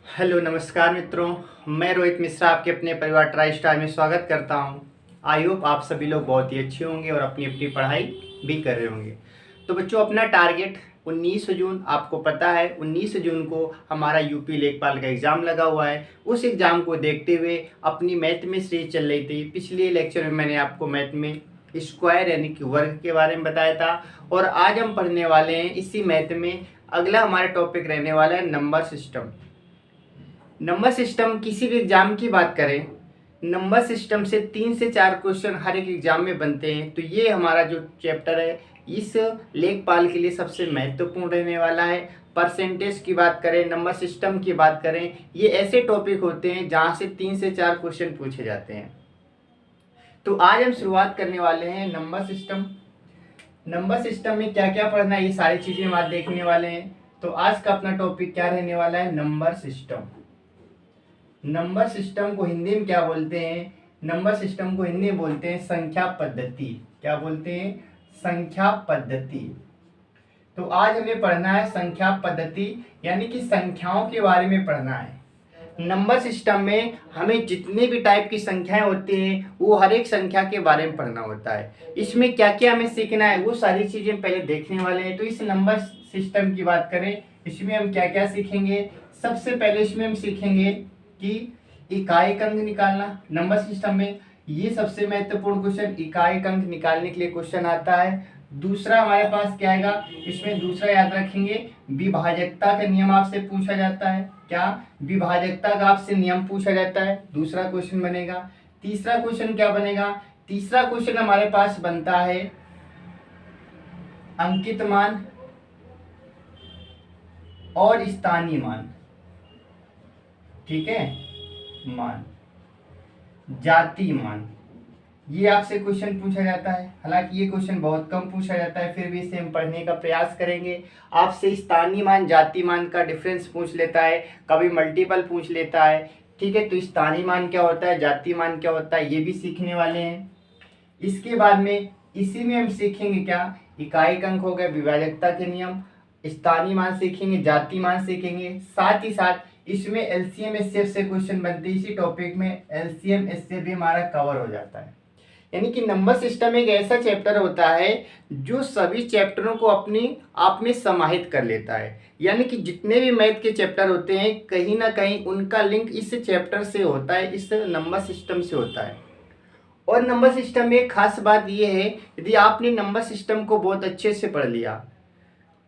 Hello नमस्कार मित्रों। मैं रोहित मिश्रा आपके अपने परिवार ट्राई स्टार में स्वागत करता हूं। आई होप आप सभी लोग बहुत ही अच्छे होंगे और अपनी अपनी पढ़ाई भी कर रहे होंगे। तो बच्चों, अपना टारगेट 19 जून, आपको पता है 19 जून को हमारा यूपी लेखपाल का एग्ज़ाम लगा हुआ है। उस एग्ज़ाम को देखते हुए अपनी मैथ में सीरीज चल रही थी। पिछले लेक्चर में मैंने आपको मैथ में स्क्वायर यानी कि वर्ग के बारे में बताया था, और आज हम पढ़ने वाले हैं इसी मैथ में अगला हमारा टॉपिक रहने वाला है नंबर सिस्टम। नंबर सिस्टम, किसी भी एग्जाम की बात करें, नंबर सिस्टम से 3 से 4 क्वेश्चन हर एक एग्जाम में बनते हैं। तो ये हमारा जो चैप्टर है इस लेखपाल के लिए सबसे महत्वपूर्ण रहने वाला है। परसेंटेज की बात करें, नंबर सिस्टम की बात करें, ये ऐसे टॉपिक होते हैं जहाँ से 3 से 4 क्वेश्चन पूछे जाते हैं। तो आज हम शुरुआत करने वाले हैं नंबर सिस्टम। नंबर सिस्टम में क्या क्या पढ़ना है, ये सारी चीज़ें हम आज देखने वाले हैं। तो आज का अपना टॉपिक क्या रहने वाला है, नंबर सिस्टम। नंबर सिस्टम को हिंदी में क्या बोलते हैं? नंबर सिस्टम को हिंदी में बोलते हैं संख्या पद्धति। क्या बोलते हैं? संख्या पद्धति। तो आज हमें पढ़ना है संख्या पद्धति, यानी कि संख्याओं के बारे में पढ़ना है। नंबर सिस्टम में हमें जितने भी टाइप की संख्याएं होती हैं वो हर एक संख्या के बारे में पढ़ना होता है। इसमें क्या क्या हमें सीखना है वो सारी चीज़ें पहले देखने वाले हैं। तो इस नंबर सिस्टम की बात करें, इसमें हम क्या क्या सीखेंगे? सबसे पहले इसमें हम सीखेंगे कि इकाई अंक निकालना। नंबर सिस्टम में ये सबसे महत्वपूर्ण क्वेश्चन, इकाई अंक निकालने के लिए क्वेश्चन आता है। दूसरा हमारे पास क्या आएगा, इसमें दूसरा याद रखेंगे विभाजकता का नियम आपसे पूछा जाता है। क्या? विभाजकता का आपसे नियम पूछा जाता है, दूसरा क्वेश्चन बनेगा। तीसरा क्वेश्चन क्या बनेगा? तीसरा क्वेश्चन हमारे पास बनता है अंकित मान और स्थानीय मान। ठीक है, मान, जाति मान, ये आपसे क्वेश्चन पूछा जाता है। हालांकि ये क्वेश्चन बहुत कम पूछा जाता है, फिर भी इसे हम पढ़ने का प्रयास करेंगे। आपसे स्थानीय मान जाति मान का डिफरेंस पूछ लेता है, कभी मल्टीपल पूछ लेता है। ठीक है, तो स्थानीय मान क्या होता है, जाति मान क्या होता है, ये भी सीखने वाले हैं। इसके बाद में इसी में हम सीखेंगे क्या, इकाई अंक हो गया, विभाजकता के नियम, स्थानीय मान सीखेंगे, जाति मान सीखेंगे। साथ ही साथ इसमें एलसीएम एचसीएफ से क्वेश्चन बनते हैं। इसी टॉपिक में एलसीएम एचसीएफ भी हमारा कवर हो जाता है। यानी कि नंबर सिस्टम एक ऐसा चैप्टर होता है जो सभी चैप्टरों को अपनी आप में समाहित कर लेता है। यानी कि जितने भी मैथ के चैप्टर होते हैं कहीं ना कहीं उनका लिंक इस चैप्टर से होता है, इस नंबर सिस्टम से होता है। और नंबर सिस्टम में एक खास बात यह है, यदि आपने नंबर सिस्टम को बहुत अच्छे से पढ़ लिया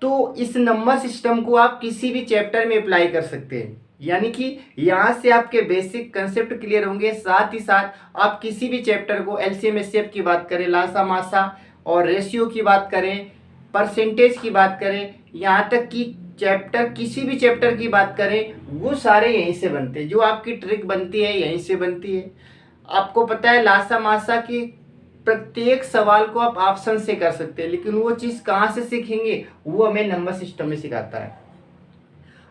तो इस नंबर सिस्टम को आप किसी भी चैप्टर में अप्लाई कर सकते हैं। यानी कि यहाँ से आपके बेसिक कंसेप्ट क्लियर होंगे। साथ ही साथ आप किसी भी चैप्टर को, एलसीएम एचसीएफ की बात करें, लासा मासा और रेशियो की बात करें, परसेंटेज की बात करें, यहाँ तक कि चैप्टर, किसी भी चैप्टर की बात करें, वो सारे यहीं से बनते हैं। जो आपकी ट्रिक बनती है यहीं से बनती है। आपको पता है लासा मासा की प्रत्येक सवाल को आप ऑप्शन से कर सकते हैं, लेकिन वो चीज़ कहाँ से सीखेंगे, वो हमें नंबर सिस्टम में सिखाता है।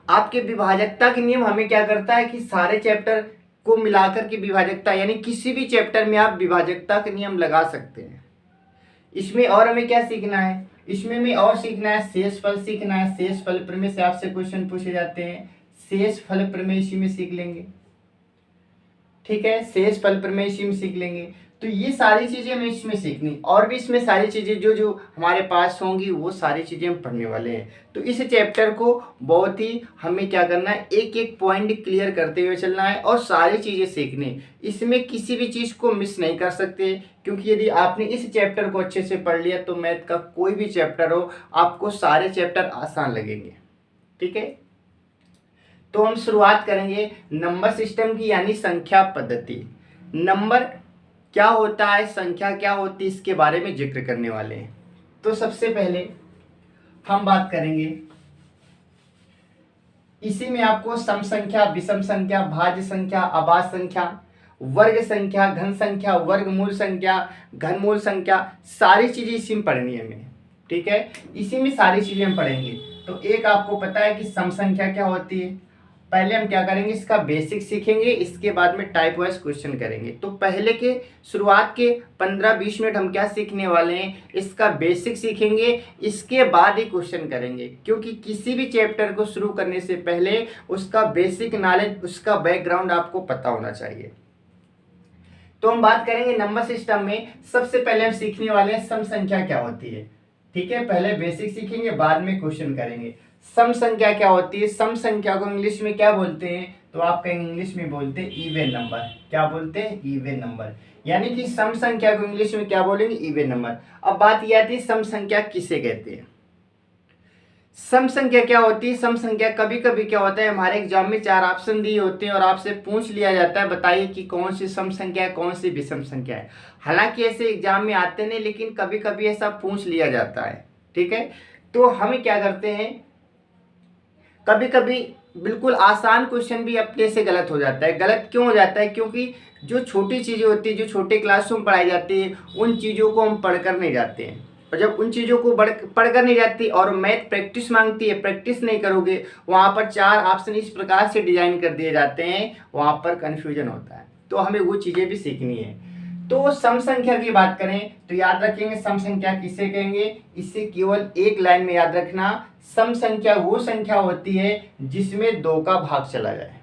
आपके विभाजकता के नियम हमें क्या करता है कि सारे चैप्टर को मिलाकर के विभाजकता, यानी किसी भी चैप्टर में आप विभाजकता के नियम लगा सकते हैं। इसमें और हमें क्या सीखना है, इसमें हमें और सीखना है शेषफल सीखना है। शेषफल प्रमेय से आपसे क्वेश्चन पूछे जाते हैं, शेषफल प्रमेय इसी में सीख लेंगे। ठीक है, शेषफल प्रमेय इसी में सीख लेंगे। तो ये सारी चीज़ें हमें इसमें सीखनी, और भी इसमें सारी चीज़ें जो जो हमारे पास होंगी वो सारी चीज़ें हम पढ़ने वाले हैं। तो इस चैप्टर को बहुत ही हमें क्या करना है, एक एक पॉइंट क्लियर करते हुए चलना है और सारी चीज़ें सीखनी। इसमें किसी भी चीज़ को मिस नहीं कर सकते, क्योंकि यदि आपने इस चैप्टर को अच्छे से पढ़ लिया तो मैथ का कोई भी चैप्टर हो आपको सारे चैप्टर आसान लगेंगे। ठीक है, तो हम शुरुआत करेंगे नंबर सिस्टम की, यानी संख्या पद्धति। नंबर क्या होता है, संख्या क्या होती है, इसके बारे में जिक्र करने वाले हैं। तो सबसे पहले हम बात करेंगे, इसी में आपको सम संख्या, विषम संख्या, भाज्य संख्या, अभाज्य संख्या, वर्ग संख्या, घन संख्या, वर्गमूल संख्या, घनमूल संख्या, सारी चीजें इसी में पढ़नी है हमें। ठीक है, इसी में सारी चीजें हम पढ़ेंगे। तो एक आपको पता है कि सम संख्या क्या होती है, पहले हम क्या करेंगे, इसका बेसिक सीखेंगे, इसके बाद में टाइप वाइज क्वेश्चन करेंगे। तो पहले के शुरुआत के 15-20 मिनट हम क्या सीखने वाले हैं, इसका बेसिक सीखेंगे, इसके बाद ही क्वेश्चन करेंगे। क्योंकि किसी भी चैप्टर को शुरू करने से पहले उसका बेसिक नॉलेज, उसका बैकग्राउंड आपको पता होना चाहिए। तो हम बात करेंगे नंबर सिस्टम में। सबसे पहले हम सीखने वाले हैं सम संख्या क्या होती है। ठीक है, पहले बेसिक सीखेंगे, बाद में क्वेश्चन करेंगे। सम संख्या क्या होती है, सम संख्या को इंग्लिश में क्या बोलते हैं, तो आप कहेंगे इंग्लिश में बोलते हैं इवन नंबर। क्या बोलते हैं, इवन नंबर। यानी कि सम संख्या को इंग्लिश में क्या बोलेंगे, इवन नंबर। अब बात यह आती है सम संख्या किसे कहते हैं। सम संख्या क्या होती है, सम संख्या कभी कभी क्या होता है, हमारे एग्जाम में 4 ऑप्शन दिए होते हैं और आपसे पूछ लिया जाता है बताइए कि कौन सी सम संख्या है, कौन सी विषम संख्या है। हालांकि ऐसे एग्जाम में आते नहीं, लेकिन कभी कभी ऐसा पूछ लिया जाता है। ठीक है, तो हम क्या करते हैं, कभी कभी बिल्कुल आसान क्वेश्चन भी अपने से गलत हो जाता है। गलत क्यों हो जाता है, क्योंकि जो छोटी चीज़ें होती है, जो छोटे क्लासरूम पढ़ाई जाती है, उन चीज़ों को हम पढ़कर नहीं जाते हैं। और जब उन चीज़ों को पढ़कर नहीं जाती और मैथ प्रैक्टिस मांगती है, प्रैक्टिस नहीं करोगे, वहाँ पर 4 ऑप्शन इस प्रकार से डिजाइन कर दिए जाते हैं, वहाँ पर कन्फ्यूजन होता है। तो हमें वो चीज़ें भी सीखनी है। तो सम संख्या की बात करें तो याद रखेंगे सम संख्या किसे कहेंगे, इसे केवल एक लाइन में याद रखना। सम संख्या वो संख्या होती है जिसमें 2 का भाग चला जाए।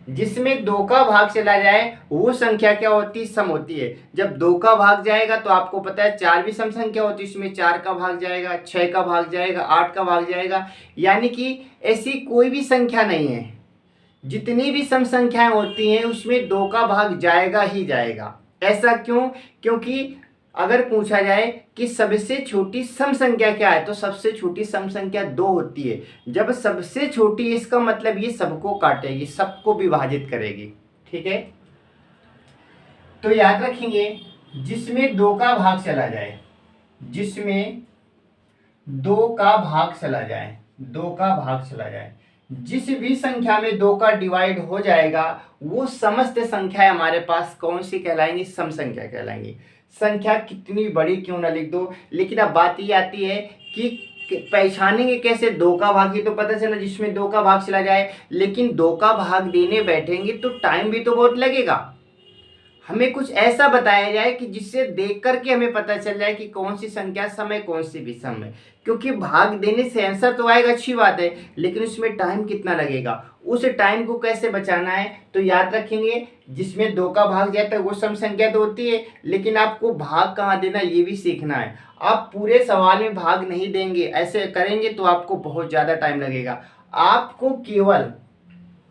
जिसमें 2 का भाग चला जाए वो संख्या क्या होती है, सम होती है। जब 2 का भाग जाएगा तो आपको पता है 4 भी सम संख्या होती है, इसमें 4 का भाग जाएगा, 6 का भाग जाएगा, 8 का भाग जाएगा। यानी कि ऐसी कोई भी संख्या नहीं है, जितनी भी सम संख्याएं होती हैं उसमें 2 का भाग जाएगा ही जाएगा। ऐसा क्यों, क्योंकि अगर पूछा जाए कि सबसे छोटी सम संख्या क्या है, तो सबसे छोटी सम संख्या 2 होती है। जब सबसे छोटी, इसका मतलब ये सबको काटेगी, सबको विभाजित करेगी। ठीक है, तो याद रखेंगे जिसमें 2 का भाग चला जाए, जिसमें 2 का भाग चला जाए, 2 का भाग चला जाए, जिस भी संख्या में 2 का डिवाइड हो जाएगा वो समस्त संख्याएं हमारे पास कौन सी कहलाएंगी, सम संख्या कहलाएंगी। संख्या कितनी बड़ी क्यों ना लिख दो, लेकिन अब बात ये आती है कि पहचानेंगे कैसे। 2 का भाग ही तो पता चला जिसमें 2 का भाग चला जाए, लेकिन 2 का भाग देने बैठेंगे तो टाइम भी तो बहुत लगेगा। हमें कुछ ऐसा बताया जाए कि जिससे देख करके हमें पता चल जाए कि कौन सी संख्या सम है, कौन सी विषम है। क्योंकि भाग देने से आंसर तो आएगा, अच्छी बात है, लेकिन उसमें टाइम कितना लगेगा, उस टाइम को कैसे बचाना है। तो याद रखेंगे जिसमें 2 का भाग जाता है वो सम संख्या तो होती है, लेकिन आपको भाग कहाँ देना ये भी सीखना है। आप पूरे सवाल में भाग नहीं देंगे, ऐसे करेंगे तो आपको बहुत ज़्यादा टाइम लगेगा। आपको केवल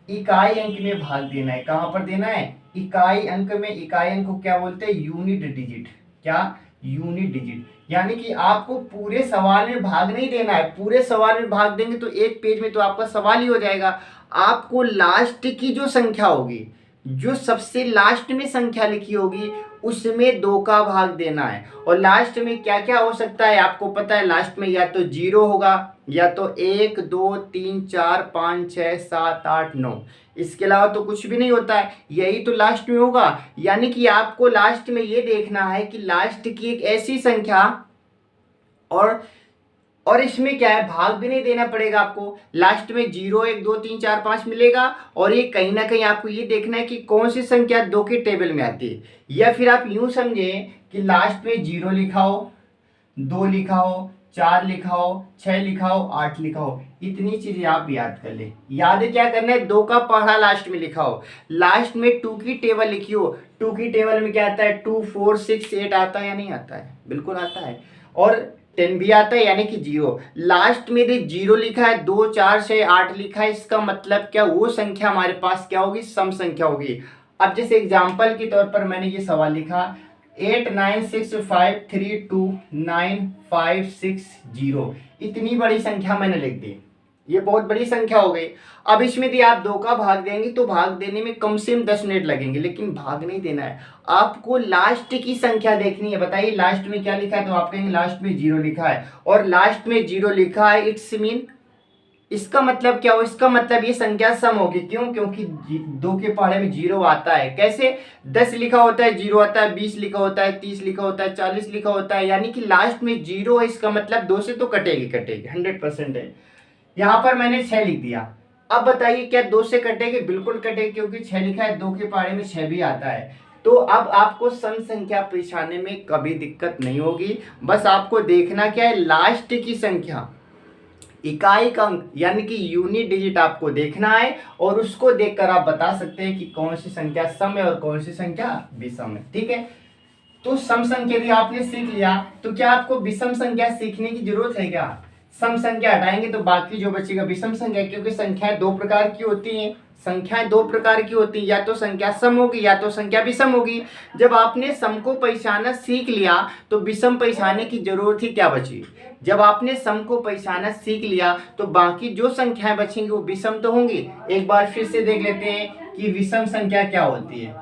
इकाई अंक में भाग देना है। कहाँ पर देना है, इकाई अंक में। इकाई अंक को क्या बोलते हैं, यूनिट डिजिट। क्या, यूनिट डिजिट। यानी कि आपको पूरे सवाल में भाग नहीं देना है। पूरे सवाल में भाग देंगे तो एक पेज में तो आपका सवाल ही हो जाएगा। आपको लास्ट की जो संख्या होगी, जो सबसे लास्ट में संख्या लिखी होगी, उसमें 2 का भाग देना है। और लास्ट में क्या क्या हो सकता है आपको पता है, लास्ट में या तो 0 होगा, या तो 1 2 3 4 5 6 7 8 9, इसके अलावा तो कुछ भी नहीं होता है, यही तो लास्ट में होगा। यानी कि आपको लास्ट में ये देखना है कि लास्ट की एक ऐसी संख्या, और इसमें क्या है, भाग भी नहीं देना पड़ेगा आपको। लास्ट में 0 1 2 3 4 5 मिलेगा, और ये कहीं ना कहीं आपको ये देखना है कि कौन सी संख्या 2 के टेबल में आती है। या फिर आप यूं समझें कि लास्ट में 0 लिखा हो, 2 लिखा हो, 4 लिखा हो, 6 लिखा हो, 8 लिखा हो। इतनी चीजें आप याद कर ले। याद क्या करना है, 2 का पढ़ा लास्ट में लिखा हो, लास्ट में 2 की टेबल लिखी हो। 2 की टेबल में क्या आता है, 2 4 6 8 आता है या नहीं आता है, बिल्कुल आता है। और 10 भी आता है, यानी कि 0। लास्ट में 0 लिखा है, 2 4 6 8 लिखा है, इसका मतलब क्या, वो संख्या हमारे पास क्या होगी, सम संख्या होगी। अब जैसे एग्जाम्पल के तौर पर मैंने ये सवाल लिखा 8 9 6 5 3 2 9 5 6 0, इतनी बड़ी संख्या मैंने लिख दी, ये बहुत बड़ी संख्या हो गई। अब इसमें यदि आप 2 का भाग देंगे तो भाग देने में कम से कम 10 मिनट लगेंगे, लेकिन भाग नहीं देना है, आपको लास्ट की संख्या देखनी है। बताइए लास्ट में क्या लिखा है, तो आप कहेंगे लास्ट में 0 लिखा है, और लास्ट में 0 लिखा है, इट्स मीन इसका मतलब क्या हो, इसका मतलब ये संख्या सम होगी। क्यों, क्योंकि 2 के पहाड़े में 0 आता है। कैसे, 10 लिखा होता है 0 आता है, 20 लिखा होता है 30 लिखा होता है, 40 लिखा होता है, यानी कि लास्ट में 0 है, इसका मतलब 2 से तो कटेगी 100% है। यहाँ पर मैंने 6 लिख दिया। अब बताइए क्या 2 से कटेगी? बिल्कुल कटेगी, क्योंकि 6 लिखा है, 2 के पहाड़े में 6 भी आता है। तो अब आपको सम संख्या पहचानने में कभी दिक्कत नहीं होगी। बस आपको देखना क्या है, लास्ट की संख्या, इकाई का अंक यानी कि यूनिट डिजिट आपको देखना है, और उसको देखकर आप बता सकते हैं कि कौन सी संख्या सम है और कौन सी संख्या विषम है। ठीक है, तो सम संख्या यदि आपने सीख लिया तो क्या आपको विषम संख्या सीखने की जरूरत है क्या? सम संख्या हटाएंगे तो बाकी जो बचेगा विषम संख्या, क्योंकि संख्याएं दो प्रकार की होती हैं। संख्याएं दो प्रकार की होती है, या तो संख्या सम होगी या तो संख्या विषम होगी। जब आपने सम को पहचानना सीख लिया तो विषम पहचानने की जरूरत ही क्या बची? जब आपने सम को पहचानना सीख लिया तो बाकी जो संख्याएं बचेंगी वो विषम तो होंगी। एक बार फिर से देख लेते हैं कि विषम संख्या क्या होती है।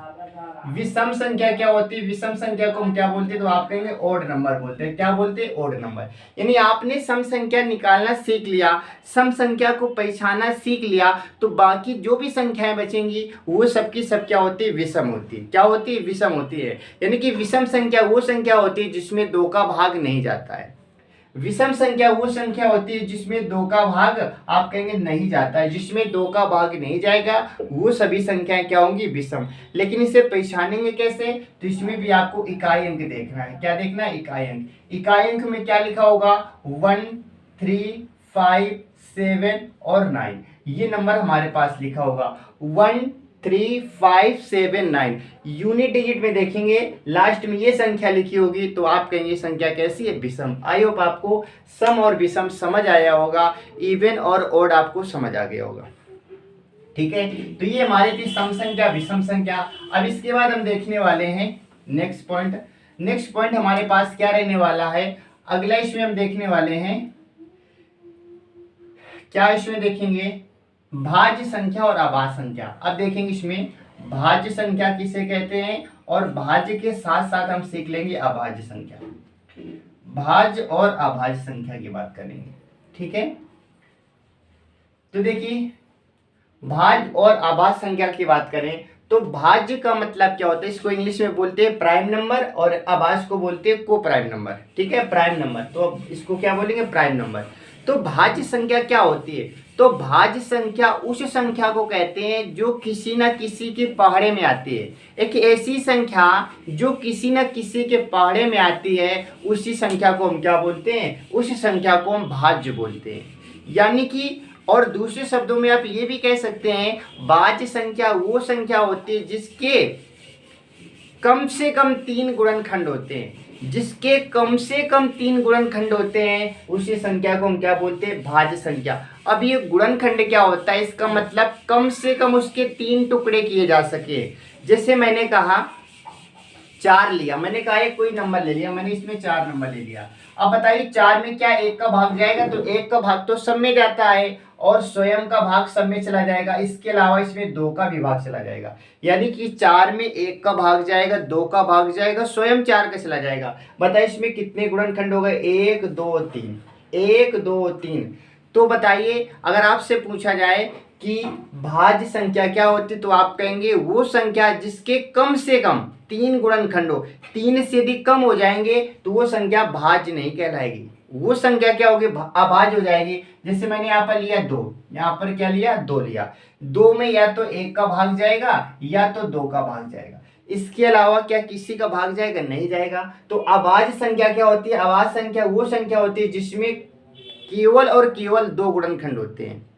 विषम संख्या क्या होती है? विषम संख्या को हम क्या बोलते हैं? तो आप कहेंगे ओड नंबर बोलते हैं। क्या बोलते हैं? Odd number. यानी आपने सम संख्या निकालना सीख लिया, सम संख्या को पहचानना सीख लिया, तो बाकी जो भी संख्याएं बचेंगी वो सबकी सब क्या होती है? विषम होती है। क्या होती है? विषम होती है। यानी कि विषम संख्या वो संख्या होती है जिसमें 2 का भाग नहीं जाता है। विषम संख्या वो संख्या होती है जिसमें 2 का भाग आप कहेंगे नहीं जाता है। जिसमें 2 का भाग नहीं जाएगा वो सभी संख्याएं क्या होंगी? विषम। लेकिन इसे पहचानेंगे कैसे? तो इसमें भी आपको इकाई अंक देखना है। क्या देखना है? इकाई अंक। इकाई अंक में क्या लिखा होगा? 1, 3, 5, 7 और 9। ये नंबर हमारे पास लिखा होगा 1, 3, 5, 7, 9। यूनिट डिजिट में देखेंगे लास्ट में ये संख्या लिखी होगी तो आप कहेंगे संख्या कैसी है? विषम। आई होप आपको सम और विषम समझ आया होगा, इवन और ओड आपको समझ आ गया होगा। ठीक है, तो ये हमारी थी सम संख्या विषम संख्या। अब इसके बाद हम देखने वाले हैं नेक्स्ट पॉइंट। नेक्स्ट पॉइंट हमारे पास क्या रहने वाला है? अगला इसमें हम देखने वाले हैं, क्या इसमें देखेंगे? भाज्य संख्या और अभाज्य संख्या। अब देखेंगे इसमें भाज्य संख्या किसे कहते हैं, और भाज्य के साथ साथ हम सीख लेंगे अभाज्य संख्या। भाज्य और अभाज्य संख्या की बात करेंगे। ठीक है, तो देखिए भाज्य और अभाज्य संख्या की बात करें तो भाज्य का मतलब क्या होता है? इसको इंग्लिश में बोलते हैं प्राइम नंबर, और अभाज्य को बोलते हैं को प्राइम नंबर। ठीक है, प्राइम नंबर, तो अब इसको क्या बोलेंगे? Prime number. तो भाज्य संख्या क्या होती है? तो भाज्य संख्या उस संख्या को कहते हैं जो किसी न किसी के पहाड़े में आती है। एक ऐसी संख्या जो किसी न किसी के पहाड़े में आती है, उसी संख्या को हम क्या बोलते हैं? उस संख्या को हम भाज्य बोलते हैं। यानी कि और दूसरे शब्दों में आप ये भी कह सकते हैं भाज्य संख्या वो संख्या होती है जिसके कम से कम 3 गुणनखंड होते हैं। जिसके कम से कम 3 गुणनखंड होते हैं उसी संख्या को हम क्या बोलते हैं? भाज्य संख्या। अब ये गुणनखंड क्या होता है? इसका मतलब कम से कम उसके 3 टुकड़े किए जा सके। जैसे मैंने कहा 4 लिया, मैंने कहा एक कोई नंबर ले लिया, मैंने इसमें 4 नंबर ले लिया। अब बताइए 4 में क्या 1 का भाग जाएगा? तो 1 का भाग तो सब में जाता है और स्वयं का भाग सब में चला जाएगा। इसके अलावा इसमें 2 का भी भाग चला जाएगा। यानी कि 4 में 1 का भाग जाएगा, 2 का भाग जाएगा, स्वयं 4 का चला जाएगा। बताइए इसमें कितने गुणनखंड हो गए? 1, 2, 3, 1, 2, 3। तो बताइए अगर आपसे पूछा जाए कि भाज्य संख्या क्या होती है तो आप कहेंगे वो संख्या जिसके कम से कम 3 गुणनखंड हो। 3 से यदि कम हो जाएंगे तो वो संख्या भाज्य नहीं कहलाएगी, वो संख्या क्या होगी? अभाज्य हो जाएगी। जैसे मैंने यहाँ पर लिया 2, यहाँ पर क्या लिया? 2 लिया। 2 में या तो 1 का भाग जाएगा या तो 2 का भाग जाएगा। इसके अलावा क्या किसी का भाग जाएगा? नहीं जाएगा। तो अभाज्य संख्या क्या होती है? अभाज्य संख्या वो संख्या होती है जिसमें केवल और केवल 2 गुणनखंड होते हैं।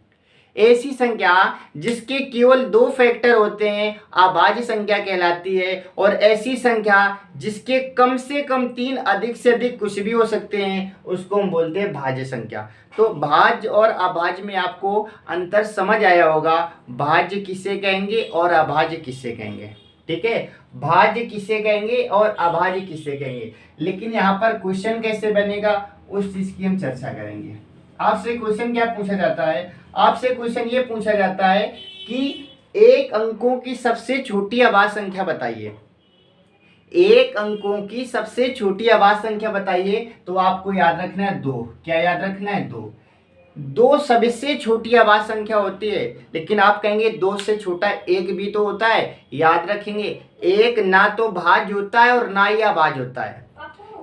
ऐसी संख्या जिसके केवल 2 फैक्टर होते हैं अभाज्य संख्या कहलाती है। और ऐसी संख्या जिसके कम से कम 3 अधिक से अधिक कुछ भी हो सकते हैं उसको हम बोलते हैं भाज्य संख्या। तो भाज्य और अभाज्य में आपको अंतर समझ आया होगा। भाज्य किसे कहेंगे और अभाज्य किसे कहेंगे? ठीक है, भाज्य किसे कहेंगे और अभाज्य किसे कहेंगे। लेकिन यहाँ पर क्वेश्चन कैसे बनेगा उस चीज की हम चर्चा करेंगे। आपसे क्वेश्चन क्या पूछा जाता है? आपसे क्वेश्चन ये पूछा जाता है कि एक अंकों की सबसे छोटी अभाज्य संख्या बताइए। एक अंकों की सबसे छोटी अभाज्य संख्या बताइए। तो आपको याद रखना है 2। क्या याद रखना है? 2। 2 सबसे छोटी अभाज्य संख्या होती है। लेकिन आप कहेंगे 2 से छोटा 1 भी तो होता है। याद रखेंगे 1 ना तो भाज्य होता है और ना ही अभाज्य होता है।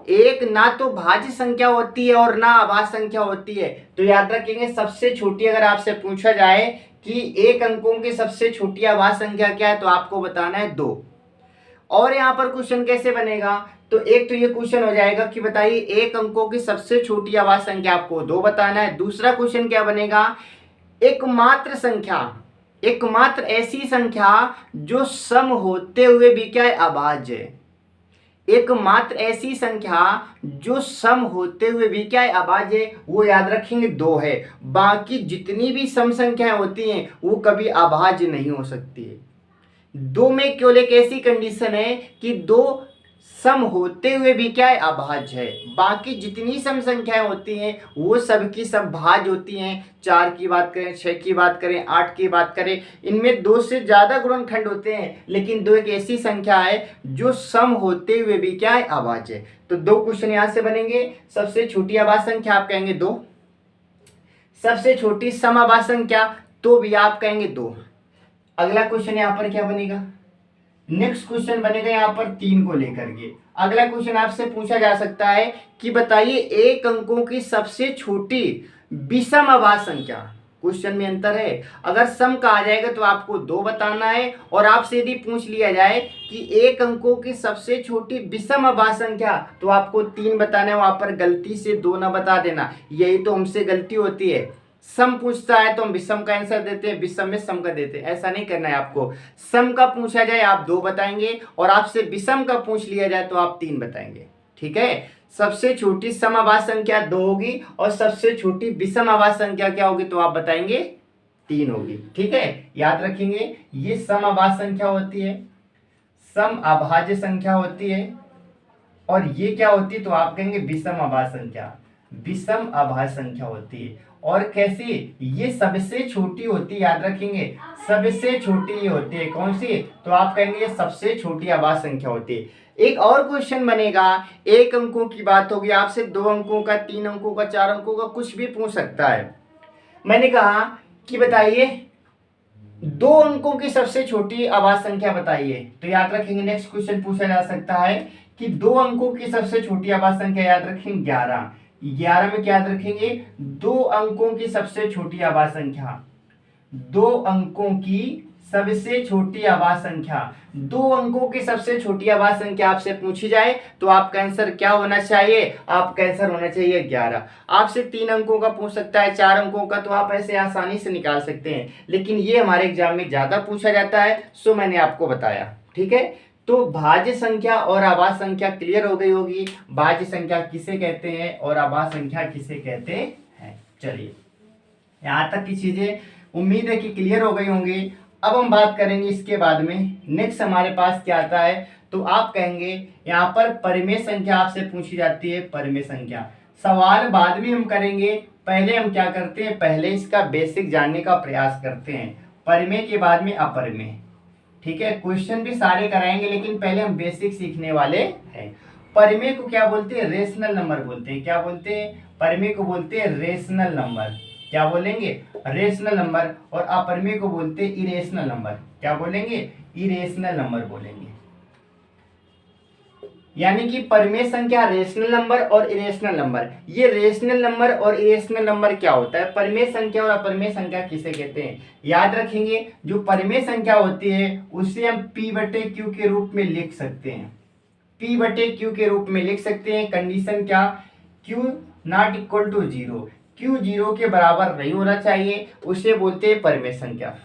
1 ना तो भाज्य संख्या होती है और ना अभाज्य संख्या होती है। तो याद रखेंगे सबसे छोटी अगर आपसे पूछा जाए कि एक अंकों की सबसे छोटी आभाज्य संख्या क्या है, तो आपको बताना है 2। और यहाँ पर क्वेश्चन कैसे बनेगा, तो एक तो ये क्वेश्चन हो जाएगा कि बताइए एक अंकों की सबसे छोटी आभाज्य संख्या आपको 2 बताना है। दूसरा क्वेश्चन क्या बनेगा, एकमात्र संख्या, एकमात्र ऐसी संख्या जो सम होते हुए भी क्या है, अभाज्य है। एकमात्र ऐसी संख्या जो सम होते हुए भी क्या है, अभाज्य है, वो याद रखेंगे 2 है। बाकी जितनी भी सम संख्याएं होती हैं वो कभी अभाज्य नहीं हो सकती है। 2 में केवल एक ऐसी कंडीशन है कि 2 सम होते हुए भी क्या है, अभाज्य है। बाकी जितनी सम संख्याएं होती हैं वो सब की सब भाज्य होती हैं। 4 की बात करें, 6 की बात करें, 8 की बात करें, इनमें 2 से ज्यादा गुणनखंड होते हैं, लेकिन 2 एक ऐसी संख्या है जो सम होते हुए भी क्या है, अभाज्य है। तो 2 क्वेश्चन यहां से बनेंगे। सबसे छोटी अभाज्य संख्या आप कहेंगे 2, सबसे छोटी सम अभाज्य संख्या तो भी आप कहेंगे 2। अगला क्वेश्चन यहां पर क्या बनेगा, नेक्स्ट क्वेश्चन बनेगा यहाँ पर 3 को लेकर के। अगला क्वेश्चन आपसे पूछा जा सकता है कि बताइए एक अंकों की सबसे छोटी विषम अभाज्य संख्या। क्वेश्चन में अंतर है, अगर सम का आ जाएगा तो आपको 2 बताना है, और आपसे यदि पूछ लिया जाए कि एक अंकों की सबसे छोटी विषम अभाज्य संख्या तो आपको 3 बताना है। वहां पर गलती से 2 ना बता देना, यही तो हमसे गलती होती है। सम पूछता है तो हम विषम का आंसर देते हैं, विषम में सम का देते हैं, ऐसा नहीं करना है आपको। सम का पूछा जाए आप 2 बताएंगे, और आपसे विषम का पूछ लिया जाए तो आप 3 बताएंगे। ठीक है, सबसे छोटी सम अभाज्य संख्या 2 होगी, और सबसे छोटी विषम अभाज्य संख्या क्या होगी, तो आप बताएंगे 3 होगी। ठीक है, याद रखेंगे ये सम अभाज्य संख्या होती है, सम अभाज्य संख्या होती है, और ये क्या होती है, तो आप कहेंगे विषम अभाज्य संख्या, विषम अभाज्य संख्या होती है। और कैसी, ये सबसे छोटी होती है, याद रखेंगे सबसे छोटी ये होती है। कौन सी, तो आप कहेंगे ये सबसे छोटी अभाज्य संख्या होती है। एक और क्वेश्चन बनेगा, एक अंकों की बात होगी, आपसे 2 अंकों का, 3 अंकों का, 4 अंकों का कुछ भी पूछ सकता है। मैंने कहा कि बताइए 2 अंकों की सबसे छोटी अभाज्य संख्या बताइए, तो याद रखेंगे नेक्स्ट क्वेश्चन पूछा जा सकता है कि 2 अंकों की सबसे छोटी अभाज्य संख्या, याद रखेंगे 11। 11 में क्या याद रखेंगे, 2 अंकों की सबसे छोटी अभाज्य संख्या, 2 अंकों की सबसे छोटी अभाज्य संख्या, 2 अंकों की सबसे छोटी अभाज्य संख्या आपसे पूछी जाए तो आपका आंसर क्या होना चाहिए, आपका आंसर होना चाहिए 11। आपसे 3 अंकों का पूछ सकता है, 4 अंकों का, तो आप ऐसे आसानी से निकाल सकते हैं, लेकिन ये हमारे एग्जाम में ज्यादा पूछा जाता है, सो मैंने आपको बताया। ठीक है, तो भाज्य संख्या और अभाज्य संख्या क्लियर हो गई होगी। भाज्य संख्या किसे कहते हैं और अभाज्य संख्या किसे कहते हैं। चलिए, यहाँ तक की चीजें उम्मीद है कि क्लियर हो गई होंगी। अब हम बात करेंगे इसके बाद में, नेक्स्ट हमारे पास क्या आता है, तो आप कहेंगे यहाँ पर परिमेय संख्या आपसे पूछी जाती है। परिमेय संख्या सवाल बाद में हम करेंगे, पहले हम क्या करते हैं, पहले इसका बेसिक जानने का प्रयास करते हैं, परिमेय के बाद में अपरिमेय। ठीक है, क्वेश्चन भी सारे कराएंगे, लेकिन पहले हम बेसिक सीखने वाले हैं। परिमेय को क्या बोलते हैं, रेशनल नंबर बोलते हैं। क्या बोलते हैं, परिमेय को बोलते हैं रेशनल नंबर। क्या बोलेंगे, रेशनल नंबर। और अपरिमेय को बोलते हैं इरेशनल नंबर। क्या बोलेंगे, इरेशनल नंबर बोलेंगे। यानी कि परिमेय संख्या, रेशनल नंबर और इरेशनल नंबर। ये रेशनल नंबर और इरेशनल नंबर क्या होता है, परिमेय संख्या और अपरिमेय संख्या किसे कहते हैं, याद रखेंगे। जो परिमेय संख्या होती है उसे हम P/Q के रूप में लिख सकते हैं, P/Q के रूप में लिख सकते हैं। कंडीशन क्या, Q not equal to 0, Q 0 के बराबर नहीं होना चाहिए, उसे बोलते हैं परिमेय संख्या।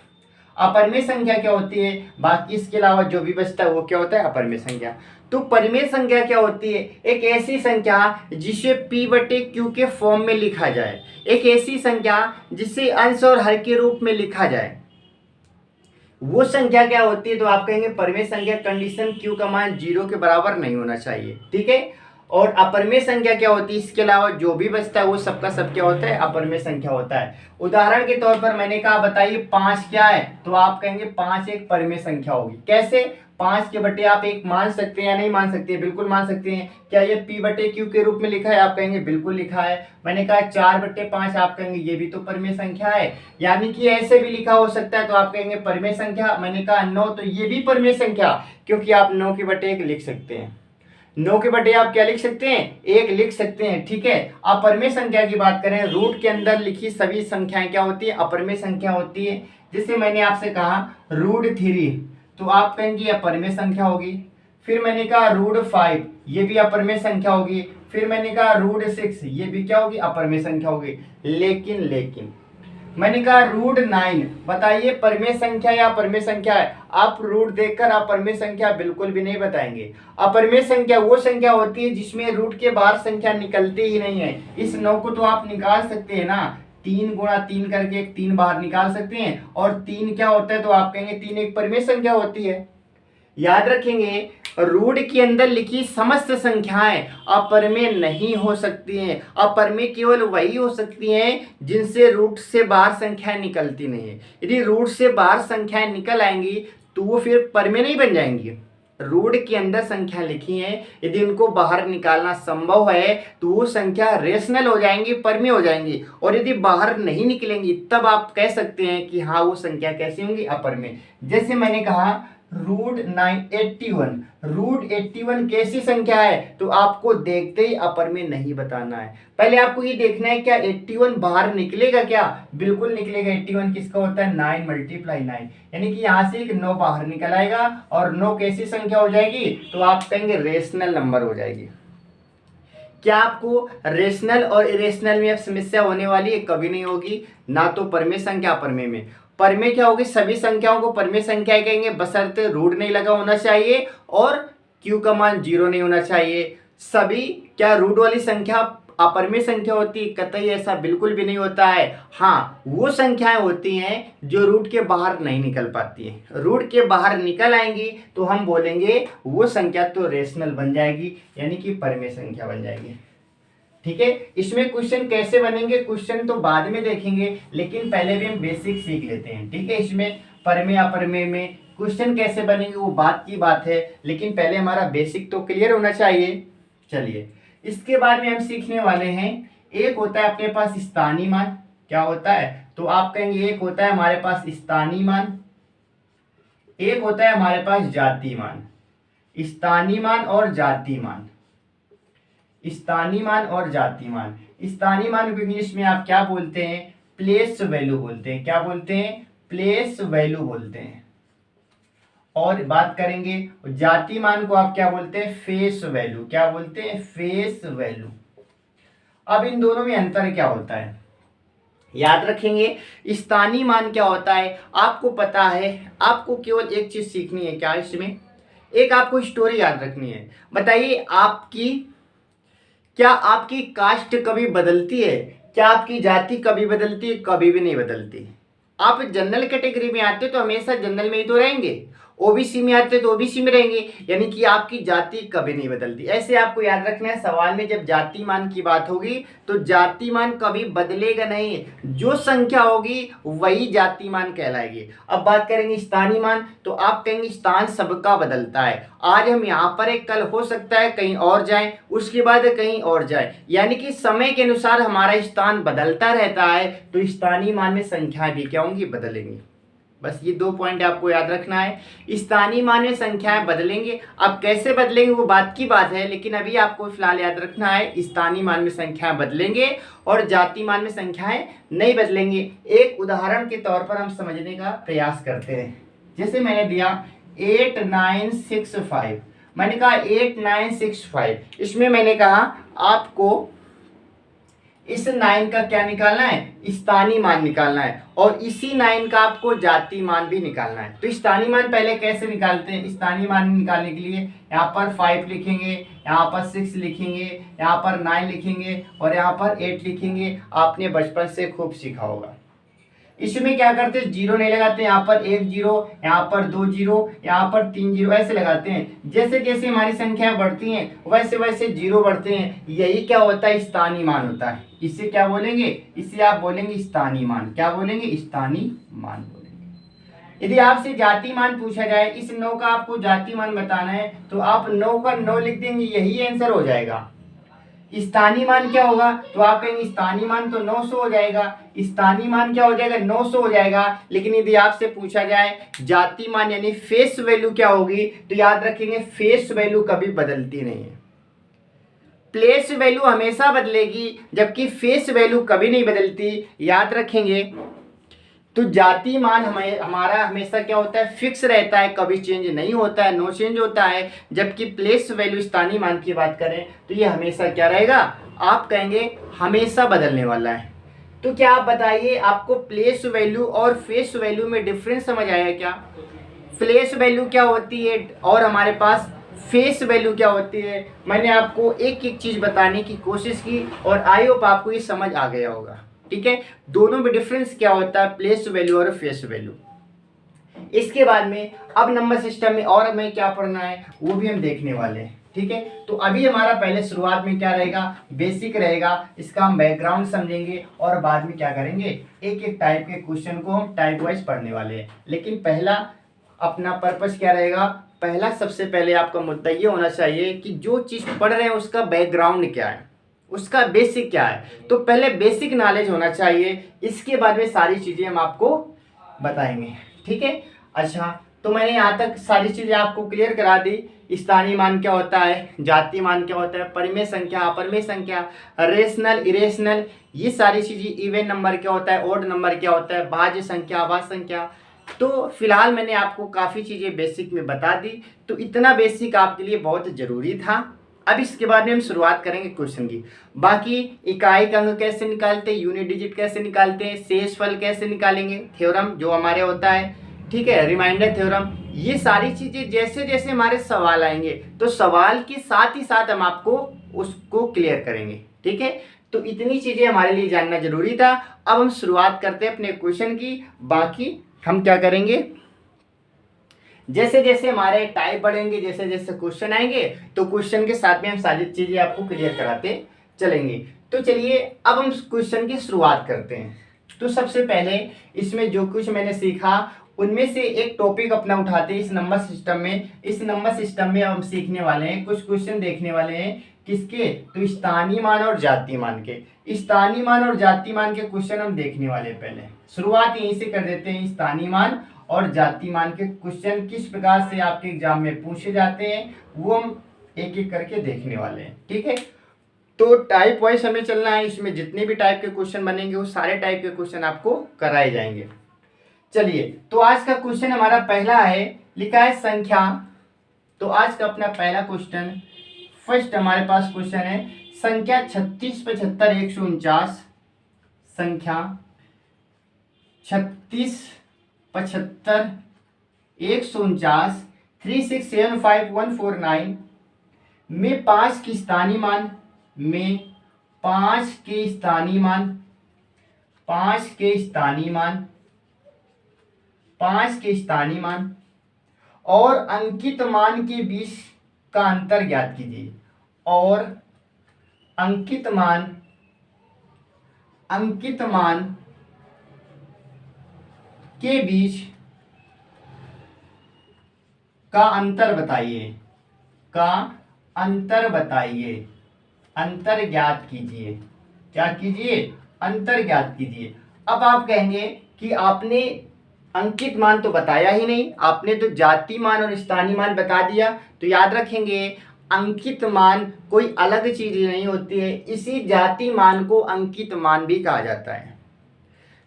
अपरिमेय संख्या क्या होती है, बाकी इसके अलावा जो भी बचता है वो क्या होता है, अपरिमेय संख्या। तो परिमेय संख्या क्या होती है, एक ऐसी संख्या जिसे P/Q के फॉर्म में लिखा जाए, एक ऐसी संख्या जिसे अंश और हर के रूप में लिखा जाए, वो संख्या क्या होती है, तो आप कहेंगे परिमेय संख्या। कंडीशन Q का मान 0 के बराबर नहीं होना चाहिए। ठीक है, और अपरिमेय संख्या क्या होती है, इसके अलावा जो भी बचता है वो सबका सब क्या होता है, अपरिमेय संख्या होता है। उदाहरण के तौर पर मैंने कहा बताइए 5 क्या है, तो आप कहेंगे 5 एक परिमेय संख्या होगी। कैसे, 5 के बटे आप 1 मान सकते हैं या नहीं मान सकते, बिल्कुल मान सकते हैं। क्या ये P/Q के रूप में लिखा है, आप कहेंगे बिल्कुल लिखा है। मैंने कहा 4/5, आप कहेंगे ये भी तो परिमेय संख्या है, यानी कि ऐसे भी लिखा हो सकता है, तो आप कहेंगे परिमेय संख्या। मैंने कहा 9, तो ये भी परिमेय संख्या, क्योंकि आप 9 के बटे 1 लिख सकते हैं। 9 के बटे आप क्या लिख सकते हैं, 1 लिख सकते हैं। ठीक है, अपरिमेय संख्या की बात करें, रूट के अंदर लिखी सभी संख्याएं क्या होती है, अपरिमेय संख्या होती है। जैसे मैंने आपसे कहा √3, तो आप कहेंगे अपरिमेय संख्या होगी। फिर मैंने कहा √5, ये भी अपरिमेय संख्या होगी। फिर मैंने कहा √6, ये भी क्या होगी, अपरिमेय संख्या होगी। लेकिन मैंने कहा √9, बताइए परिमेय संख्या या अपरिमेय संख्या है? आप रूट देखकर अपरिमेय संख्या बिल्कुल भी नहीं बताएंगे। अपरिमेय संख्या वो संख्या होती है जिसमें रूट के बाहर संख्या निकलती ही नहीं है। इस 9 को तो आप निकाल सकते हैं ना, 3 गुणा 3 करके एक 3 बाहर निकाल सकते हैं। और 3 क्या होता है, तो आप कहेंगे 3 एक परिमेय संख्या होती है। याद रखेंगे, रूट के अंदर लिखी समस्त संख्याएं अपरिमेय नहीं हो सकती हैं। अपरिमेय केवल वही हो सकती हैं जिनसे रूट से बाहर संख्याएं निकलती नहीं है। यदि रूट से बाहर संख्याएं निकल आएंगी तो वो फिर परिमेय नहीं बन जाएंगी। रूट के अंदर संख्या लिखी है, यदि उनको बाहर निकालना संभव है तो वो संख्या रेशनल हो जाएंगी, परिमेय हो जाएंगी। और यदि बाहर नहीं निकलेंगी तब आप कह सकते हैं कि हाँ वो संख्या कैसी होंगी, अपरिमेय। जैसे मैंने कहा √81, √81 कैसी संख्या है, तो आपको देखते ही अपरिमेय नहीं बताना है। पहले आपको ये देखना है क्या 81 बाहर निकलेगा क्या, बिल्कुल निकलेगा। 81 किसका होता है, 9 × 9, यानी कि यहाँ से एक 9 बाहर निकल आएगा। और 9 कैसी संख्या हो जाएगी, तो आप कहेंगे रेशनल नंबर हो जाएगी। क्या आपको रेशनल और इरेशनल में अब समस्या होने वाली है, कभी नहीं होगी। ना तो परिमेय संख्या अपरिमेय में। परिमेय क्या होगी, सभी संख्याओं को परिमेय संख्या कहेंगे बशर्ते रूट नहीं लगा होना चाहिए और q का मान 0 नहीं होना चाहिए। सभी क्या रूट वाली संख्या अपरिमेय संख्या होती है, कतई ऐसा बिल्कुल भी नहीं होता है। हाँ, वो संख्याएं होती हैं जो रूट के बाहर नहीं निकल पाती हैं। रूट के बाहर निकल आएंगी तो हम बोलेंगे वो संख्या तो रेशनल बन जाएगी, यानी कि परिमेय संख्या बन जाएगी। ठीक है, इसमें क्वेश्चन कैसे बनेंगे, क्वेश्चन तो बाद में देखेंगे, लेकिन पहले भी हम बेसिक सीख लेते हैं। ठीक है, इसमें परिमेय अपरिमेय में क्वेश्चन कैसे बनेंगे वो बात की बात है, लेकिन पहले हमारा बेसिक तो क्लियर होना चाहिए। चलिए, इसके बाद में हम सीखने वाले हैं, एक होता है अपने पास स्थानीय मान। क्या होता है, तो आप कहेंगे एक होता है हमारे पास स्थानीय मान, एक होता है हमारे पास जातीय मान। स्थानीय मान और जातीय मान, स्थानीय मान और जातीय मान। स्थानीय मान को इंग्लिश में आप क्या बोलते हैं, प्लेस वैल्यू बोलते हैं। क्या बोलते हैं, प्लेस वैल्यू बोलते हैं। और बात करेंगे जातीय मान को आप क्या बोलते हैं, फेस वैल्यू। क्या बोलते हैं, फेस वैल्यू। अब इन दोनों में अंतर क्या होता है, याद रखेंगे। स्थानीय मान क्या होता है, आपको पता है, आपको केवल एक चीज सीखनी है। क्या इसमें एक आपको स्टोरी याद रखनी है। बताइए क्या आपकी कास्ट कभी बदलती है, क्या आपकी जाति कभी बदलती है, कभी भी नहीं बदलती। आप जनरल कैटेगरी में आते तो हमेशा जनरल में ही तो रहेंगे, ओबीसी में आते तो ओबीसी में रहेंगे, यानी कि आपकी जाति कभी नहीं बदलती। ऐसे आपको याद रखना है, सवाल में जब जाति मान की बात होगी तो जाति मान कभी बदलेगा नहीं, जो संख्या होगी वही जाति मान कहलाएगी। अब बात करेंगे स्थानीय मान, तो आप कहेंगे स्थान सबका बदलता है। आज हम यहाँ पर एक, कल हो सकता है कहीं और जाएं, उसके बाद कहीं और जाए, यानी कि समय के अनुसार हमारा स्थान बदलता रहता है। तो स्थानीय मान में संख्याएं भी क्या होंगी, बदलेंगी। बस ये 2 पॉइंट आपको याद रखना है। स्थानीय मान में संख्याएं बदलेंगे, अब कैसे बदलेंगे वो बात की बात है, लेकिन अभी आपको फिलहाल याद रखना है स्थानीय मान में संख्याएं बदलेंगे और जातीय मान में संख्याएं नहीं बदलेंगे। एक उदाहरण के तौर पर हम समझने का प्रयास करते हैं। जैसे मैंने दिया 8965, मैंने कहा 8965, इसमें मैंने कहा आपको इस 9 का क्या निकालना है, स्थानीय मान निकालना है, और इसी 9 का आपको जातीय मान भी निकालना है। तो स्थानीय मान पहले कैसे निकालते हैं, स्थानीय मान निकालने के लिए यहाँ पर 5 लिखेंगे, यहाँ पर 6 लिखेंगे, यहाँ पर 9 लिखेंगे और यहाँ पर 8 लिखेंगे। आपने बचपन से खूब सीखा होगा। इसमें क्या करते हैं, जीरो नहीं लगाते, यहाँ पर 1 0, यहाँ पर 2 0, यहाँ पर 3 0, ऐसे लगाते हैं। जैसे जैसे हमारी संख्याएं बढ़ती हैं वैसे वैसे जीरो बढ़ते हैं। यही क्या होता है, स्थानीय मान होता है। इसे क्या बोलेंगे, इसे आप बोलेंगे स्थानीय मान। क्या बोलेंगे, स्थानीय मान बोलेंगे। यदि आपसे जातीय मान पूछा जाए, इस 9 का आपको जातीय मान बताना है, तो आप 9 का 9 लिख देंगे, यही आंसर हो जाएगा। स्थानीय मान क्या होगा, तो आप कहेंगे स्थानीय मान तो 900 हो जाएगा। स्थानीय मान क्या हो जाएगा, 900 हो जाएगा। लेकिन यदि आपसे पूछा जाए जातीय मान यानी फेस वैल्यू क्या होगी, तो याद रखेंगे फेस वैल्यू कभी बदलती नहीं है। प्लेस वैल्यू हमेशा बदलेगी जबकि फेस वैल्यू कभी नहीं बदलती, याद रखेंगे। तो जाति मान हमारा हमेशा क्या होता है, फिक्स रहता है, कभी चेंज नहीं होता है, नो चेंज होता है। जबकि प्लेस वैल्यू स्थानीय मान की बात करें तो ये हमेशा क्या रहेगा, आप कहेंगे हमेशा बदलने वाला है। तो क्या आप बताइए, आपको प्लेस वैल्यू और फेस वैल्यू में डिफरेंस समझ आया क्या? प्लेस वैल्यू क्या होती है और हमारे पास फेस वैल्यू क्या होती है? मैंने आपको एक एक चीज बताने की कोशिश की और आई होप आपको ये समझ आ गया होगा। ठीक है, दोनों में डिफरेंस क्या होता है, प्लेस वैल्यू और फेस वैल्यू। इसके बाद में अब नंबर सिस्टम में और हमें क्या पढ़ना है वो भी हम देखने वाले हैं। ठीक है, तो अभी हमारा पहले शुरुआत में क्या रहेगा, बेसिक रहेगा, इसका हम बैकग्राउंड समझेंगे और बाद में क्या करेंगे, एक एक टाइप के क्वेश्चन को हम टाइप वाइज पढ़ने वाले हैं। लेकिन पहला अपना पर्पस क्या रहेगा, पहला सबसे पहले आपका मुद्दा ये होना चाहिए कि जो चीज़ पढ़ रहे हैं उसका बैकग्राउंड क्या है, उसका बेसिक क्या है। तो पहले बेसिक नॉलेज होना चाहिए, इसके बाद में सारी चीज़ें हम आपको बताएंगे। ठीक है, अच्छा तो मैंने यहाँ तक सारी चीज़ें आपको क्लियर करा दी। स्थानीय मान क्या होता है, जातीय मान क्या होता है, परिमेय संख्या, अपरिमेय संख्या, रेशनल, इरेशनल, ये सारी चीज़ें, इवन नंबर क्या होता है, ओड नंबर क्या होता है, भाज्य संख्या, अभाज्य संख्या। तो फिलहाल मैंने आपको काफ़ी चीज़ें बेसिक में बता दी, तो इतना बेसिक आपके लिए बहुत ज़रूरी था। अब इसके बाद में हम शुरुआत करेंगे क्वेश्चन की। बाकी इकाई अंक कैसे निकालते हैं, यूनिट डिजिट कैसे निकालते हैं, शेषफल कैसे निकालेंगे, थ्योरम जो हमारे होता है, ठीक है, रिमाइंडर थ्योरम, ये सारी चीज़ें जैसे जैसे हमारे सवाल आएंगे तो सवाल के साथ ही साथ हम आपको उसको क्लियर करेंगे। ठीक है, तो इतनी चीज़ें हमारे लिए जानना जरूरी था। अब हम शुरुआत करते हैं अपने क्वेश्चन की। बाकी हम क्या करेंगे, जैसे जैसे हमारे टाइप बढ़ेंगे, जैसे जैसे क्वेश्चन आएंगे तो क्वेश्चन के साथ में हम सारी चीज़ें आपको क्लियर कराते चलेंगे। तो चलिए अब हम क्वेश्चन की शुरुआत करते हैं। तो सबसे पहले इसमें जो कुछ मैंने सीखा उनमें से एक टॉपिक अपना उठाते हैं इस नंबर सिस्टम में। इस नंबर सिस्टम में हम सीखने वाले हैं, कुछ क्वेश्चन देखने वाले हैं किसके, तो स्थानीय मान और जातीय मान के। स्थानीय मान और जातीय मान के क्वेश्चन हम देखने वाले हैं। पहले शुरुआत यहीं से कर देते हैं, स्थानीय मान और जातीय मान के क्वेश्चन किस प्रकार से आपके एग्जाम में पूछे जाते हैं वो हम एक एक करके देखने वाले हैं। ठीक है, तो टाइप वाइज हमें चलना है, इसमें जितने भी टाइप के क्वेश्चन बनेंगे वो सारे टाइप के क्वेश्चन आपको कराए जाएंगे। चलिए, तो आज का क्वेश्चन हमारा पहला है, लिखा है संख्या। तो आज का अपना पहला क्वेश्चन, फर्स्ट हमारे पास क्वेश्चन है संख्या 36 75 149, संख्या 36 75 149 3675149 में 5 के स्थानीय मान, में 5 के स्थानीय मान, 5 के स्थानीय मान, 5 के स्थानीय मान और अंकित मान के बीच का अंतर ज्ञात कीजिए। और अंकित मान के बीच का अंतर बताइए, का अंतर बताइए, अंतर ज्ञात कीजिए। क्या कीजिए, अंतर ज्ञात कीजिए। अब आप कहेंगे कि आपने अंकित मान तो बताया ही नहीं, आपने तो जातीय मान और स्थानीय मान बता दिया। तो याद रखेंगे अंकित मान कोई अलग चीज नहीं होती है, इसी जातीय मान को अंकित मान भी कहा जाता है।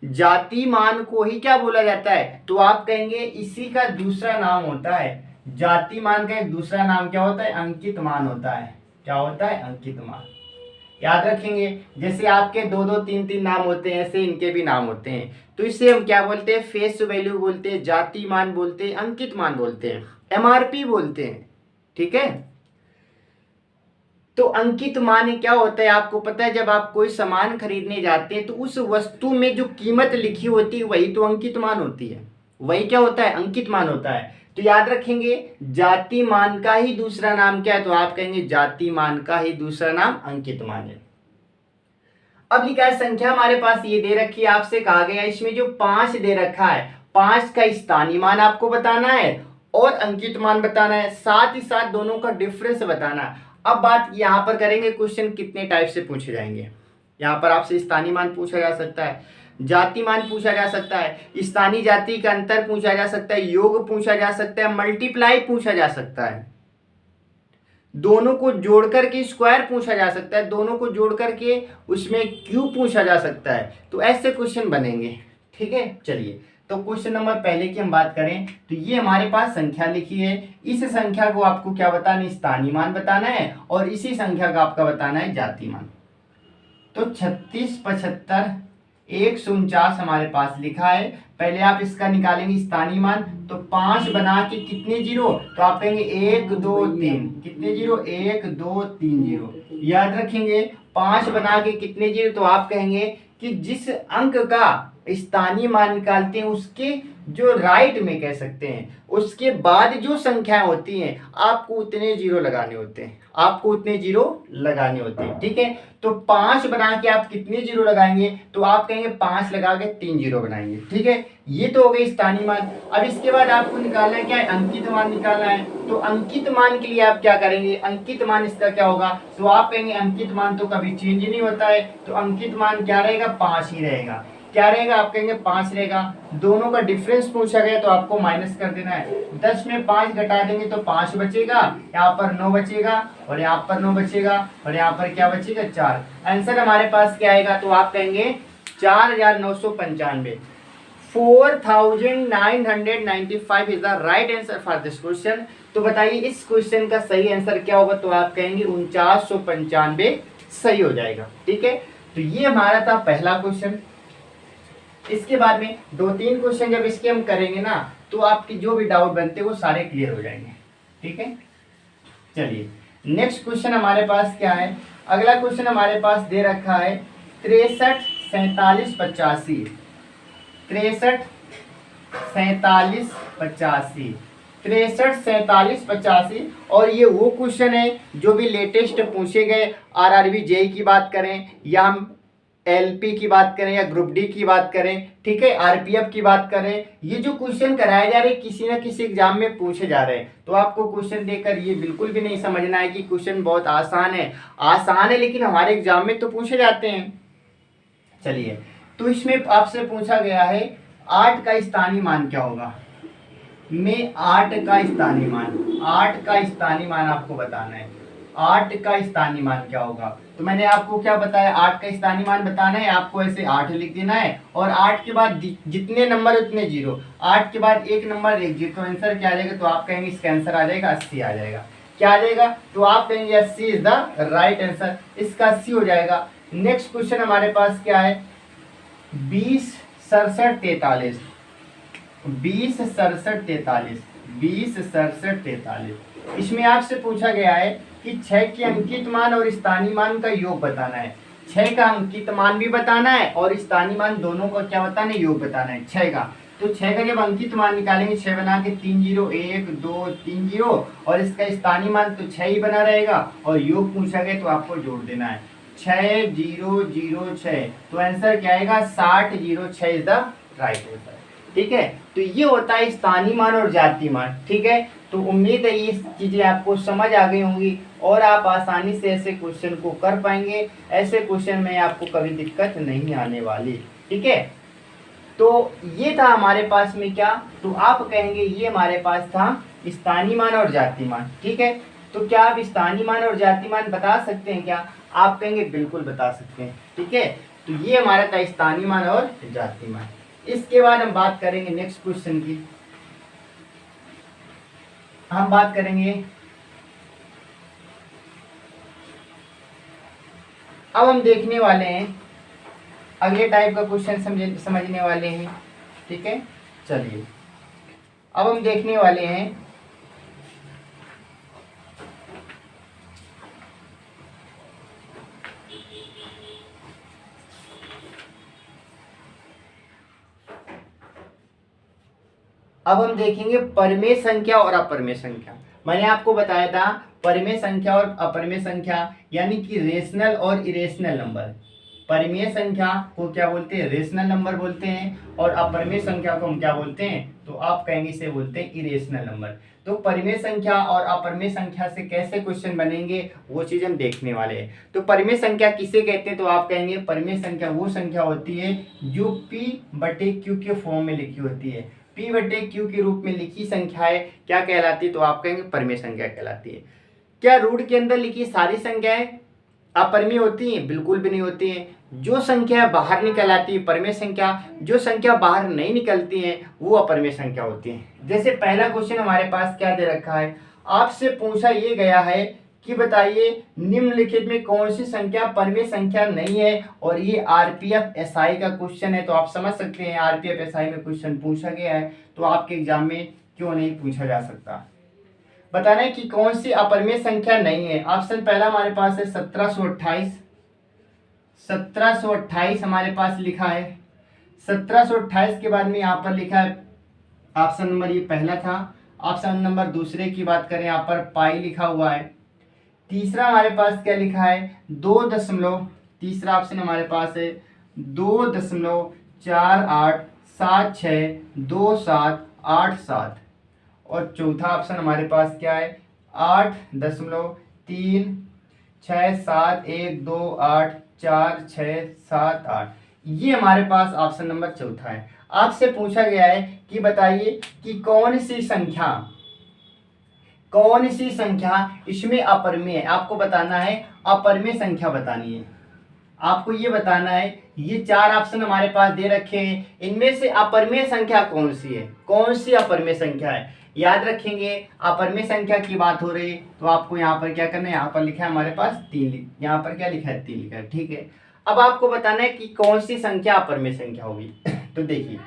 जातीय मान को ही क्या बोला जाता है, तो आप कहेंगे इसी का दूसरा नाम होता है, जातीय मान का एक दूसरा नाम क्या होता है, अंकित मान होता है। क्या होता है, अंकित मान। याद रखेंगे, जैसे आपके 2-2 3-3 नाम होते हैं ऐसे इनके भी नाम होते हैं। तो इसे हम क्या बोलते हैं, फेस वैल्यू बोलते हैं, जातीय मान बोलते हैं, अंकित मान बोलते हैं, एमआरपी बोलते हैं। ठीक है, तो अंकित मान क्या होता है आपको पता है, जब आप कोई सामान खरीदने जाते हैं तो उस वस्तु में जो कीमत लिखी होती है वही तो अंकित मान होती है, वही क्या होता है, अंकित मान होता है। तो याद रखेंगे जातीय मान का ही दूसरा नाम क्या है, तो आप कहेंगे जातीय मान का ही दूसरा नाम अंकित मान है। अब लिखा है संख्या हमारे पास ये दे रखी है, आपसे कहा गया इसमें जो 5 दे रखा है, 5 का स्थानीय मान आपको बताना है और अंकित मान बताना है, साथ ही साथ दोनों का डिफरेंस बताना है। अब बात यहाँ पर करेंगे, क्वेश्चन कितने टाइप से पूछे जाएंगे। यहाँ पर आपसे स्थानीय मान पूछा जा सकता है, जातीय मान पूछा जा सकता है, स्थानीय जाति का अंतर पूछा जा सकता है, योग पूछा जा सकता है, मल्टीप्लाई पूछा जा सकता है। दोनों को जोड़ करके स्क्वायर पूछा जा सकता है, दोनों को जोड़ करके उसमें क्यूब पूछा जा सकता है। तो ऐसे क्वेश्चन बनेंगे। ठीक है, चलिए तो क्वेश्चन नंबर पहले की हम बात करें तो ये हमारे पास संख्या लिखी है, इस संख्या को आपको क्या बताना है, स्थानीय मान बताना है, और इसी संख्या का आपका बताना है जाति मान। तो 36, 75, 149 हमारे पास लिखा है। पहले आप इसका निकालेंगे स्थानीय मान, तो 5 बना के कितने जीरो, तो आप कहेंगे 1 2 3, कितने जीरो, 1 2 3 जीरो। याद रखेंगे 5 बना के कितने जीरो, तो आप कहेंगे कि जिस अंक का स्थानीय मान निकालते हैं उसके जो राइट में कह सकते हैं, उसके बाद जो संख्याएं होती हैं आपको उतने जीरो लगाने होते हैं, आपको उतने जीरो लगाने होते हैं। ठीक है, तो 5 बना के आप कितने जीरो लगाएंगे, तो आप कहेंगे 5 लगा के 3 जीरो बनाएंगे। ठीक है, ये तो हो गई स्थानीय मान। अब इसके बाद आपको निकालना है क्या है, अंकित मान निकालना है। तो अंकित मान के लिए आप क्या करेंगे, अंकित मान इसका क्या होगा, तो आप कहेंगे अंकित मान तो कभी चेंज नहीं होता है, तो अंकित मान क्या रहेगा, 5 ही रहेगा। क्या रहेगा, आप कहेंगे 5 रहेगा। दोनों का डिफरेंस पूछा गया तो आपको माइनस कर देना है। 10 में 5 घटा देंगे तो 5 बचेगा, यहाँ पर 9 बचेगा, और यहाँ पर 9 बचेगा, और यहाँ पर क्या बचेगा, 4। आंसर हमारे पास क्या आएगा, तो आप कहेंगे 4995, 4995 is the right answer for this question. तो बताइए इस क्वेश्चन का सही आंसर क्या होगा, तो आप कहेंगे 4995 सही हो जाएगा। ठीक है, तो ये हमारा था पहला क्वेश्चन। इसके बाद में 2-3 क्वेश्चन जब इसके हम करेंगे ना, तो आपकी जो भी डाउट बनते हैं वो सारे क्लियर हो जाएंगे। ठीक है, चलिए नेक्स्ट क्वेश्चन हमारे पास क्या है। अगला क्वेश्चन हमारे पास दे रखा है 63, 47, 85, 63, 47, 85, 63, 47, 85। और ये वो क्वेश्चन है जो भी लेटेस्ट पूछे गए, आरआरबी जेई की बात करें या हम एलपी की बात करें या ग्रुप डी की बात करें, ठीक है, आरपीएफ की बात करें, ये जो क्वेश्चन कराए जा रहे हैं किसी ना किसी एग्जाम में पूछे जा रहे हैं। तो आपको क्वेश्चन देखकर ये बिल्कुल भी नहीं समझना है कि क्वेश्चन बहुत आसान है। आसान है लेकिन हमारे एग्जाम में तो पूछे जाते हैं। चलिए, तो इसमें आपसे पूछा गया है 8 का स्थानीय मान क्या होगा। में 8 का स्थानीय मान, 8 का स्थानीय मान आपको बताना है। 8 का स्थानीय मान क्या होगा, तो मैंने आपको क्या बताया, 8 का स्थानीय मान बताना है। आपको ऐसे 8 लिख देना है, और 8 के बाद जितने नंबर उतने जीरो, 8 के बाद एक नंबर एक जीरो। तो आंसर क्या आ जाएगा, तो आप कहेंगे इसका आंसर आ जाएगा 80 आ जाएगा। क्या आ जाएगा, तो आप कहेंगे 80 इज द राइट आंसर, इसका 80 हो जाएगा। नेक्स्ट क्वेश्चन हमारे पास क्या है, 20, 67, 43, 20, 67, 43, 20, 67, 43। इसमें आपसे पूछा गया है कि 6 के अंकित मान और स्थानीय मान का योग बताना है। 6 का अंकित मान भी बताना है और स्थानीय मान दोनों का क्या बताना है, योग बताना है 6 का। तो 6 का जब अंकित मान निकालेंगे, 6 बना के 3 0, 1 2 3 0, और इसका स्थानीय मान तो 6 ही बना रहेगा, और योग पूछा गया तो आपको जोड़ देना है 6 0 0 6। तो आंसर क्या आएगा, 60 0 6 इज द राइट आंसर। ठीक है, तो ये होता है स्थानीय मान और जातीय मान। ठीक है, तो उम्मीद है ये चीजें आपको समझ आ गई होंगी और आप आसानी से ऐसे क्वेश्चन को कर पाएंगे। ऐसे क्वेश्चन में आपको कभी दिक्कत नहीं आने वाली। ठीक है, तो ये था हमारे पास में क्या, तो आप कहेंगे ये हमारे पास था स्थानीय मान और जातीय मान। ठीक है, तो क्या आप स्थानीय मान और जातीय मान बता सकते हैं क्या, आप कहेंगे बिल्कुल बता सकते हैं। ठीक है, तो ये हमारा था स्थानीय मान और जातीय मान। इसके बाद हम बात करेंगे नेक्स्ट क्वेश्चन की। हम बात करेंगे, अब हम देखने वाले हैं अगले टाइप का क्वेश्चन समझने वाले हैं। ठीक है, चलिए अब हम देखने वाले हैं अब हम देखेंगे परमेय संख्या और अपरमेय संख्या। मैंने आपको बताया था परमेय संख्या और अपरमेय संख्या यानी कि रेशनल और इरेशनल नंबर। परमेय संख्या को क्या बोलते हैं, रेशनल नंबर बोलते हैं, और अपरमेय संख्या को हम क्या बोलते हैं, तो आप कहेंगे इसे बोलते हैं इरेशनल नंबर। तो परमेय संख्या और अपरमेय संख्या से कैसे क्वेश्चन बनेंगे वो चीज हम देखने वाले हैं। तो परमेय संख्या किसे कहते हैं, तो आप कहेंगे परमेय संख्या वो संख्या होती है जो P/Q के फॉर्म में लिखी होती है। P/Q के रूप में लिखी संख्याएं क्या कहलाती है, तो आप कहेंगे परमेय संख्या कहलाती है। क्या रूट के अंदर लिखी सारी संख्याएं अपरिमेय होती हैं? बिल्कुल भी नहीं होती हैं। जो संख्या बाहर निकल आती है परिमेय संख्या, जो संख्या बाहर नहीं निकलती हैं वो अपरिमेय संख्या होती है। जैसे पहला क्वेश्चन हमारे पास क्या दे रखा है, आपसे पूछा ये गया है कि बताइए निम्नलिखित में कौन सी संख्या परिमेय संख्या नहीं है, और ये आरपीएफ एसआई का क्वेश्चन है। तो आप समझ सकते हैं आरपीएफ एसआई में क्वेश्चन पूछा गया है तो आपके एग्जाम में क्यों नहीं पूछा जा सकता। बताना है कि कौन सी अपरिमेय संख्या नहीं है। ऑप्शन पहला हमारे पास है 1728। 1728 हमारे पास लिखा है। 1728 के बाद में यहाँ पर लिखा है ऑप्शन नंबर, ये पहला था। ऑप्शन नंबर दूसरे की बात करें, यहाँ पर पाई लिखा हुआ है। तीसरा हमारे पास क्या लिखा है, 2 तीसरा ऑप्शन हमारे पास है 2.48762787। और चौथा ऑप्शन हमारे पास क्या है 8.3671284678। ये हमारे पास ऑप्शन नंबर चौथा है। आपसे पूछा गया है कि बताइए कि कौन सी संख्या इसमें अपरिमेय है। आपको बताना है अपरिमेय संख्या बतानी है। आपको ये बताना है, ये 4 ऑप्शन हमारे पास दे रखे हैं, इनमें से अपरिमेय संख्या कौन सी है, कौन सी अपरिमेय संख्या है। याद रखेंगे अपरिमेय संख्या की बात हो रही है तो आपको यहाँ पर क्या करना है, यहाँ पर लिखा है हमारे पास 3, यहाँ पर क्या लिखा है 3 लिखा है, ठीक है। अब आपको बताना है कि कौन सी संख्या अपरिमेय संख्या होगी। तो देखिए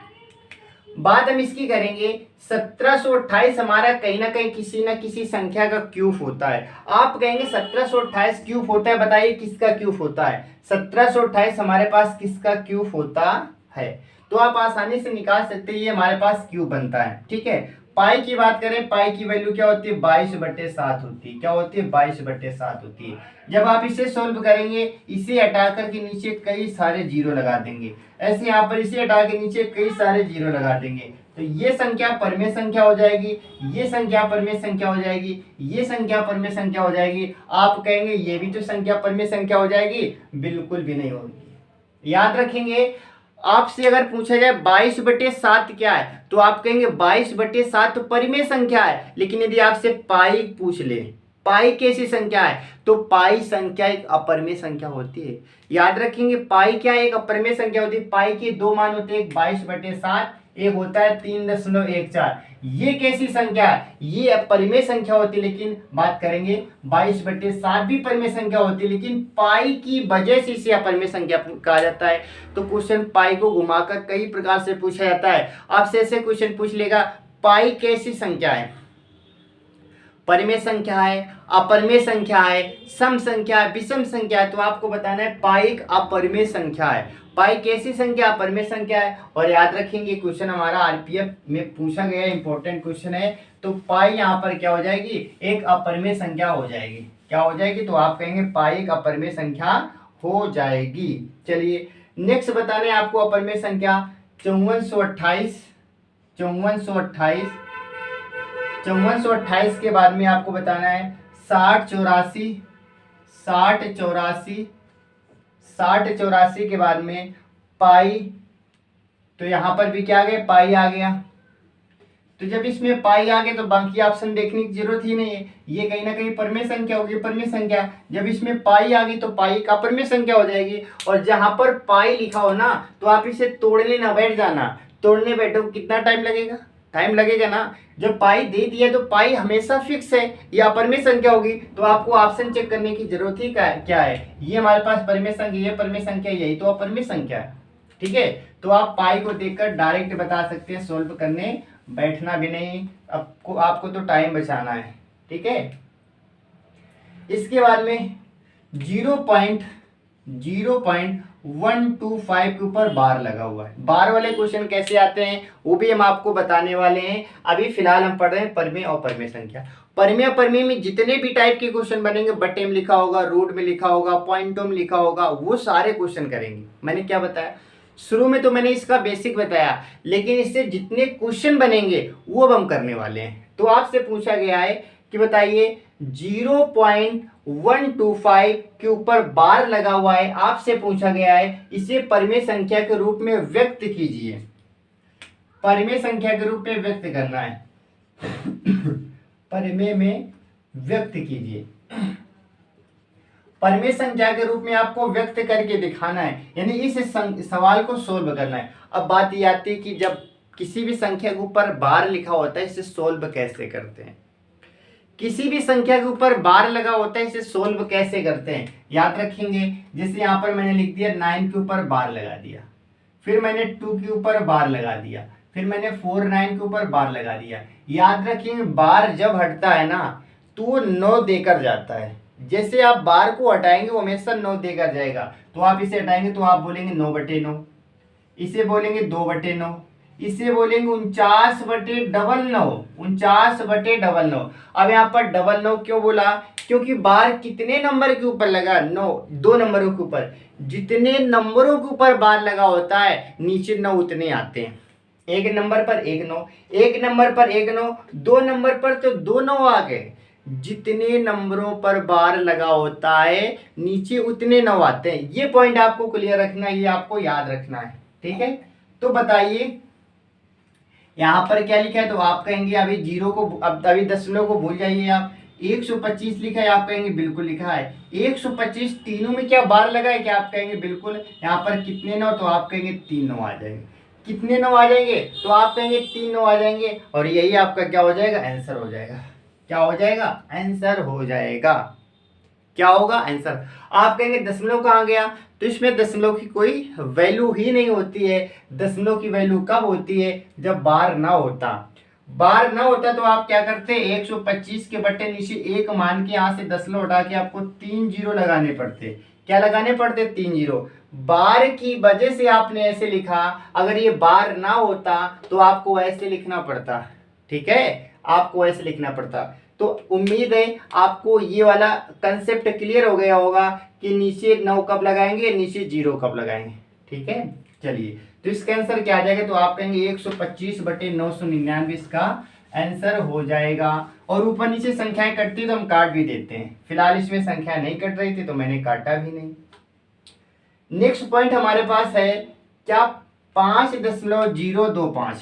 बात हम इसकी करेंगे, 1728 हमारा कहीं ना कहीं किसी ना किसी संख्या का क्यूब होता है। आप कहेंगे 1728 क्यूब होता है, बताइए किसका क्यूब होता है। 1728 हमारे पास किसका क्यूब होता है, तो आप आसानी से निकाल सकते हैं, ये हमारे पास क्यूब बनता है, ठीक है। पाई की बात करें, पाई की वैल्यू क्या होती है 22/7 होती है। क्या होती है 22/7 होती है। जब आप इसे सोल्व करेंगे, इसे हटा कर के नीचे कई सारे जीरो लगा देंगे, ऐसे यहाँ पर इसे हटा के नीचे कई सारे जीरो लगा देंगे, तो ये संख्या परिमेय संख्या हो जाएगी, ये संख्या परिमेय संख्या हो जाएगी, ये संख्या परिमेय संख्या हो जाएगी। आप कहेंगे ये भी तो संख्या परिमेय संख्या हो जाएगी, बिल्कुल भी नहीं होगी। याद रखेंगे आपसे अगर पूछा जाए 22/7 क्या है, तो आप कहेंगे 22/7 तो परिमेय संख्या है। लेकिन यदि आपसे पाई पूछ ले, पाई कैसी संख्या है, तो पाई संख्या एक अपरिमेय संख्या होती है। याद रखेंगे पाई क्या एक अपरिमेय संख्या होती है। पाई के 2 मान होते हैं, 22/7, एक होता है 3.14। ये कैसी संख्या है, ये परिमेय संख्या होती है। लेकिन बात करेंगे 22/7 भी परिमेय संख्या होती है, लेकिन पाई की वजह से इसे अपरिमेय संख्या कहा जाता है। तो क्वेश्चन पाई को घुमाकर कई प्रकार से पूछा जाता है। आपसे ऐसे क्वेश्चन पूछ लेगा पाई कैसी संख्या है, परिमेय संख्या है, अपरिमेय संख्या है, सम संख्या है, विषम संख्या है, तो आपको बताना है पाई एक अपरिमेय संख्या है। पाई कैसी संख्या, अपरिमेय संख्या है। और याद रखेंगे क्वेश्चन हमारा आरपीएफ में पूछा गया इंपॉर्टेंट क्वेश्चन है, तो पाई यहाँ पर क्या हो जाएगी, एक अपरिमेय संख्या हो जाएगी। क्या हो जाएगी, तो आप कहेंगे पाई एक अपरिमेय संख्या हो जाएगी। चलिए नेक्स्ट बताना है आपको अपरिमेय संख्या 5428। 5428 के बाद में आपको बताना है 6084। 6084 के बाद में पाई, तो यहाँ पर भी क्या आ गया पाई आ गया। तो जब इसमें पाई आ गए तो बाकी ऑप्शन देखने की जरूरत ही नहीं है, ये कहीं ना कहीं परिमेय संख्या होगी, परिमेय संख्या। जब इसमें पाई आ गई तो पाई का अपरिमेय संख्या हो जाएगी। और जहां पर पाई लिखा हो ना, तो आप इसे तोड़ने ना बैठ जाना, तोड़ने बैठो कितना टाइम लगेगा, टाइम लगेगा ना। जब पाई दे दिया तो पाई हमेशा फिक्स है, ये अपरिमेय संख्या होगी, तो आपको ऑप्शन चेक करने की जरूरत ही क्या है, ये हमारे पास परिमेय संख्या, ये परिमेय संख्या, यही तो अपरिमेय संख्या है, ठीक है। तो आप पाई को देखकर डायरेक्ट बता सकते हैं, सोल्व करने बैठना भी नहीं, आपको तो टाइम बचाना है, ठीक है। इसके बाद में 0.125 के ऊपर बार लगा हुआ है। बार वाले क्वेश्चन कैसे आते हैं वो भी हम आपको बताने वाले हैं। अभी फिलहाल हम पढ़ रहे हैं परिमेय और परिमेय संख्या। परिमेय परिमेय में जितने भी टाइप के क्वेश्चन बनेंगे, बट्टे में लिखा होगा, रूट में लिखा होगा, पॉइंटों में लिखा होगा, वो सारे क्वेश्चन करेंगे। मैंने क्या बताया शुरू में, तो मैंने इसका बेसिक बताया, लेकिन इससे जितने क्वेश्चन बनेंगे वो अब हम करने वाले हैं। तो आपसे पूछा गया है कि बताइए 0.125 के ऊपर बार लगा हुआ है, आपसे पूछा गया है इसे परिमेय संख्या के रूप में व्यक्त कीजिए। परिमेय संख्या के रूप में व्यक्त करना है परिमेय में व्यक्त कीजिए। परिमेय संख्या के रूप में आपको व्यक्त करके दिखाना है, यानी इस सवाल को सोल्व करना है। अब बात ये आती है कि जब किसी भी संख्या के ऊपर बार लिखा होता है इसे सोल्व कैसे करते हैं। किसी भी संख्या के ऊपर बार लगा होता है इसे सोल्व कैसे करते हैं, याद रखेंगे। जैसे यहाँ पर मैंने लिख दिया 9 के ऊपर बार लगा दिया, फिर मैंने 2 के ऊपर बार लगा दिया, फिर मैंने 4 9 के ऊपर बार लगा दिया। याद रखेंगे बार जब हटता है ना तो 9 देकर जाता है। जैसे आप बार को हटाएंगे वो हमेशा 9 देकर जाएगा। तो आप इसे हटाएंगे तो आप बोलेंगे 9/9, इसे बोलेंगे 2/9, इसे बोलेंगे 49/99, 49/99। अब यहाँ पर 99 क्यों बोला, क्योंकि बार कितने नंबर के ऊपर लगा, 9, 2 नंबरों के ऊपर। जितने नंबरों के ऊपर बार लगा होता है नीचे 9 उतने आते हैं। एक नंबर पर एक 9, एक नंबर पर एक 9, 2 नंबर पर तो 2 9 आ गए। जितने नंबरों पर बार लगा होता है नीचे उतने 9 आते हैं। ये पॉइंट आपको क्लियर रखना है, ये आपको याद रखना है, ठीक है। तो बताइए यहाँ पर क्या लिखा है, तो आप कहेंगे अभी जीरो को, अब अभी दशमलव को भूल जाइए आप। 125 लिखा है, आप कहेंगे बिल्कुल लिखा है। 125 तीनों में क्या बार लगा है, क्या आप कहेंगे बिल्कुल। यहाँ पर कितने 9, तो आप कहेंगे 3 9 आ जाएंगे। कितने 9 आ जाएंगे, तो आप कहेंगे 3 9 आ जाएंगे। और यही आपका क्या हो जाएगा, आंसर हो जाएगा। क्या हो जाएगा, आंसर हो जाएगा। क्या होगा, आंसर। आप कहेंगे दशमलव कहाँ गया, तो इसमें दशमलव की कोई वैल्यू ही नहीं होती है। दशमलव की वैल्यू कब होती है, जब बार ना होता। बार ना होता तो आप क्या करते, 125 के बट्टे नीचे एक मान के यहाँ से दशमलव हटा के आपको 3 0 लगाने पड़ते। क्या लगाने पड़ते, 3 0। बार की वजह से आपने ऐसे लिखा, अगर ये बार ना होता तो आपको ऐसे लिखना पड़ता, ठीक है, आपको ऐसे लिखना पड़ता। तो उम्मीद है आपको ये वाला कंसेप्ट क्लियर हो गया होगा कि नीचे 9 कब लगाएंगे, नीचे 0 कब लगाएंगे, ठीक है। चलिए, तो इसका आंसर क्या आ जाएगा, तो आप कहेंगे 125/999 इसका आंसर हो जाएगा। और ऊपर नीचे संख्याएं कटती तो हम काट भी देते हैं, फिलहाल इसमें संख्याएं नहीं कट रही थी तो मैंने काटा भी नहीं। नेक्स्ट पॉइंट हमारे पास है क्या, 5.025,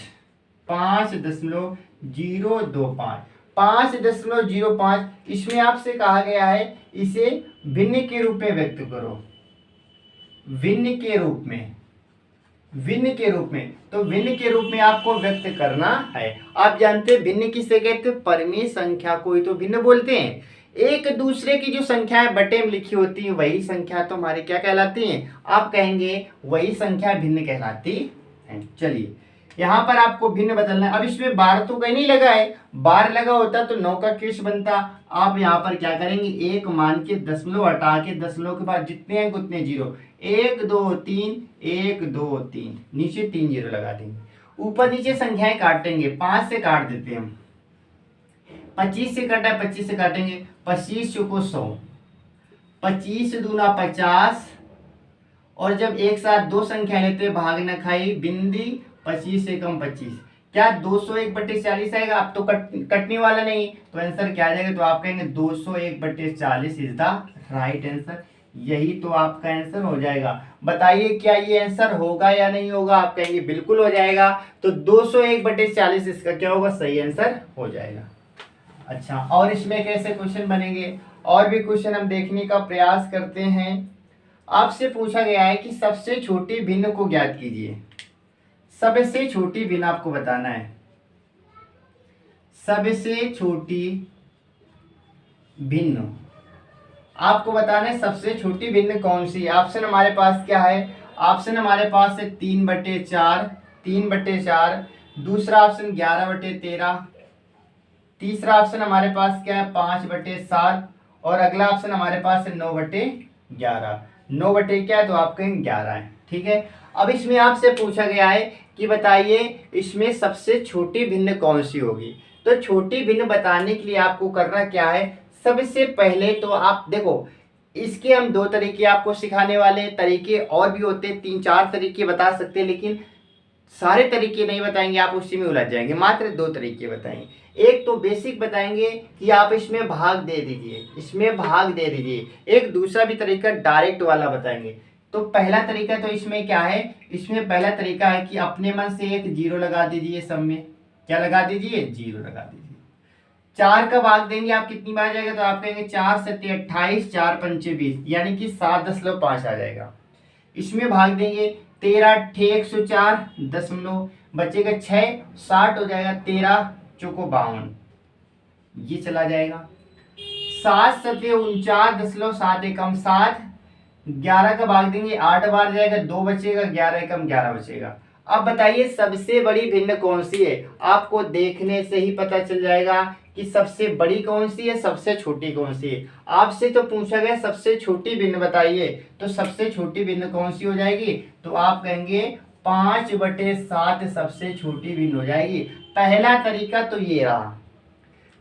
5.025, 5.05। इसमें आपसे कहा गया है इसे भिन्न के रूप में व्यक्त करो, भिन्न के रूप में, भिन्न के रूप में। तो भिन्न के रूप में आपको व्यक्त करना है। आप जानते हैं भिन्न किसे कहते हैं, परिमेय संख्या को ही तो भिन्न बोलते हैं। एक दूसरे की जो संख्याएं बटे में लिखी होती है वही संख्या तो हमारी क्या कहलाती हैं, आप कहेंगे वही संख्या भिन्न कहलाती है। चलिए, यहाँ पर आपको भिन्न बदलना है। अब इसमें बार तो कहीं नहीं लगा है, बार लगा होता तो 9 का केस बनता। आप यहाँ पर क्या करेंगे, एक मान के दशमलव हटा के दशमलव के बाद जितने अंक उतने 0, 1 2 3, 1 2 3, नीचे 3 0 लगा देंगे। ऊपर नीचे संख्याएं काटेंगे, 5 से काट देते हैं हम, 25 से काटा है, 25 से काटेंगे, 25 चौको 100, 25 दूना 50। और जब एक साथ दो संख्या लेते हैं भाग न खाई बिंदी, 25 से कम 25, क्या 201/40 आएगा। अब तो कटने वाला नहीं, तो आंसर क्या आ जाएगा, तो आप कहेंगे 201/40 इज द राइट आंसर। यही तो आपका आंसर हो जाएगा। बताइए क्या ये आंसर होगा या नहीं होगा, आप कहेंगे बिल्कुल हो जाएगा। तो 201/40 इसका क्या होगा, सही आंसर हो जाएगा। अच्छा, और इसमें कैसे क्वेश्चन बनेंगे, और भी क्वेश्चन हम देखने का प्रयास करते हैं। आपसे पूछा गया है कि सबसे छोटी भिन्न को ज्ञात कीजिए। सबसे छोटी भिन्न आपको बताना है, सबसे छोटी भिन्न आपको बताना है। सबसे छोटी भिन्न कौन सी। ऑप्शन हमारे पास क्या है, ऑप्शन हमारे पास है 3/4, 3/4। दूसरा ऑप्शन 11/13। तीसरा ऑप्शन हमारे पास क्या है, 5/7। और अगला ऑप्शन हमारे पास है 9/11। 9 क्या है, तो आप कहेंगे 11 है, ठीक है। अब इसमें आपसे पूछा गया है कि बताइए इसमें सबसे छोटी भिन्न कौन सी होगी। तो छोटी भिन्न बताने के लिए आपको करना क्या है, सबसे पहले तो आप देखो, इसके हम 2 तरीके आपको सिखाने वाले हैं। तरीके और भी होते हैं, 3-4 तरीके बता सकते हैं, लेकिन सारे तरीके नहीं बताएंगे, आप उसी में उलझ जाएंगे। मात्र 2 तरीके बताएंगे। एक तो बेसिक बताएंगे कि आप इसमें भाग दे दीजिए, इसमें भाग दे दीजिए। एक दूसरा भी तरीका डायरेक्ट वाला बताएंगे। तो पहला तरीका तो इसमें क्या है, इसमें पहला तरीका है कि अपने मन से एक 0 लगा दीजिए, सब में क्या लगा दीजिए, 0 लगा दीजिए। 4 का भाग देंगे आप कितनी बार जाएगा, तो आप कहेंगे 4 सत्ते 28, 4 पंचे 20, यानी कि 7.5 आ जाएगा। इसमें भाग देंगे 13 ठे 104 दशमलव, बचेगा 6, 60 हो जाएगा, 13 चौको 52, ये चला जाएगा। 7 सत्ते 49.7 एकम 7, 11 का भाग देंगे 8 बार जाएगा, 2 बचेगा, 11 एकम 11 बचेगा। अब बताइए सबसे बड़ी भिन्न कौन सी है, आपको देखने से ही पता चल जाएगा कि सबसे बड़ी कौन सी है, सबसे छोटी कौन सी है। आपसे तो पूछा गया सबसे छोटी भिन्न बताइए, तो सबसे छोटी भिन्न कौन सी हो जाएगी, तो आप कहेंगे 5/7 सबसे छोटी भिन्न हो जाएगी। पहला तरीका तो ये रहा,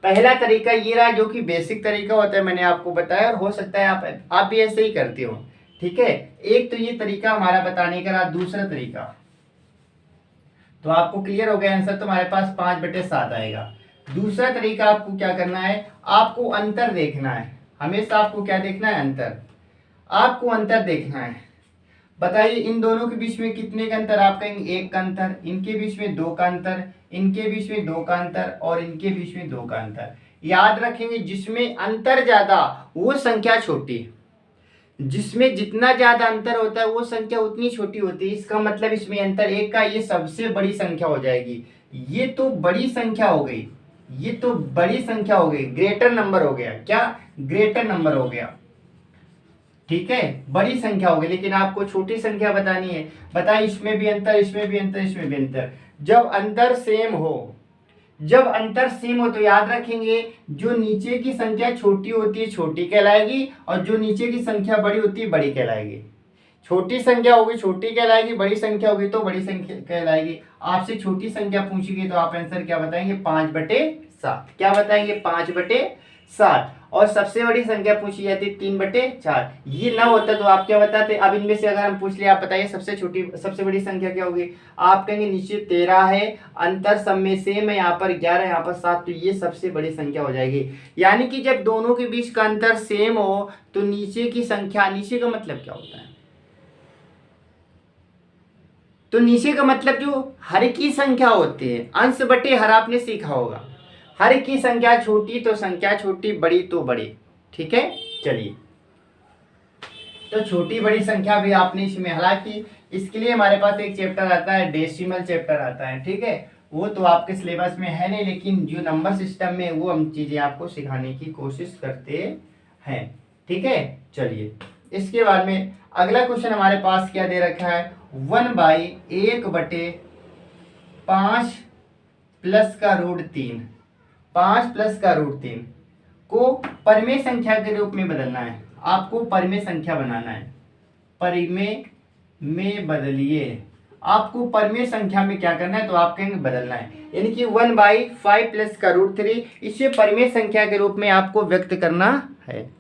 पहला तरीका ये रहा जो कि बेसिक तरीका होता है, मैंने आपको बताया, और हो सकता है आप भी ऐसे ही करते हो। ठीक है, एक तो ये तरीका हमारा बताने का रहा। दूसरा तरीका तो आपको क्लियर हो गया आंसर, तो हमारे पास 5/7 आएगा। दूसरा तरीका आपको क्या करना है, आपको अंतर देखना है। हमेशा आपको क्या देखना है, अंतर, आपको अंतर देखना है। बताइए इन दोनों के बीच में कितने का अंतर, आप कहेंगे 1 का अंतर, इनके बीच में 2 का अंतर, इनके बीच में 2 का अंतर, और इनके बीच में 2 का अंतर। याद रखेंगे जिसमें अंतर ज्यादा वो संख्या छोटी, जिसमें जितना ज्यादा अंतर होता है वो संख्या उतनी छोटी होती है। इसका मतलब इसमें अंतर 1 का, ये सबसे बड़ी संख्या हो जाएगी। ये तो बड़ी संख्या हो गई, ये तो बड़ी संख्या हो गई, ग्रेटर नंबर हो गया। क्या, ग्रेटर नंबर हो गया। ठीक है, बड़ी संख्या हो गई, लेकिन आपको छोटी संख्या बतानी है। बताइए इसमें भी अंतर, इसमें भी अंतर, इसमें भी अंतर। जब अंतर सेम हो, जब अंतर सेम हो तो याद रखेंगे जो नीचे की संख्या छोटी होती है छोटी कहलाएगी, और जो नीचे की संख्या बड़ी होती है बड़ी कहलाएगी। छोटी संख्या होगी छोटी कहलाएगी, बड़ी संख्या होगी तो बड़ी संख्या कहलाएगी। आपसे छोटी संख्या पूछेगी तो आप आंसर क्या बताएंगे, 5/7। क्या बताएंगे, 5/7। और सबसे बड़ी संख्या पूछी जाती है 3/4। ये ना होता तो आप क्या बताते। अब इनमें से अगर हम पूछ ले, आप बताइए सबसे छोटी सबसे बड़ी संख्या क्या होगी, आप कहेंगे नीचे 13 है, अंतर सब में सेम है, यहाँ पर 11, यहाँ पर 7, तो ये सबसे बड़ी संख्या हो जाएगी। यानी कि जब दोनों के बीच का अंतर सेम हो तो नीचे की संख्या, नीचे का मतलब क्या होता है, तो नीचे का मतलब जो हर की संख्या होती है, अंश बटे हर आपने सीखा होगा। हर की संख्या छोटी तो संख्या छोटी, बड़ी तो बड़ी। ठीक है, चलिए तो छोटी बड़ी संख्या भी आपने इसमें, हालांकि इसके लिए हमारे पास एक चैप्टर आता है, डेसिमल चैप्टर आता है। ठीक है, वो तो आपके सिलेबस में है नहीं, लेकिन जो नंबर सिस्टम में वो हम चीजें आपको सिखाने की कोशिश करते हैं। ठीक है, चलिए इसके बाद में अगला क्वेश्चन हमारे पास क्या दे रखा है, 1/1/5 प्लस का रूट 3, 5 प्लस का रूट 3 को परिमेय संख्या के रूप में बदलना है। आपको परिमेय संख्या बनाना है, परिमेय में बदलिए। आपको परिमेय संख्या में क्या करना है, तो आप कहेंगे बदलना है, यानी कि 1/5 प्लस का रूट 3 इसे परिमेय संख्या के रूप में आपको व्यक्त करना है।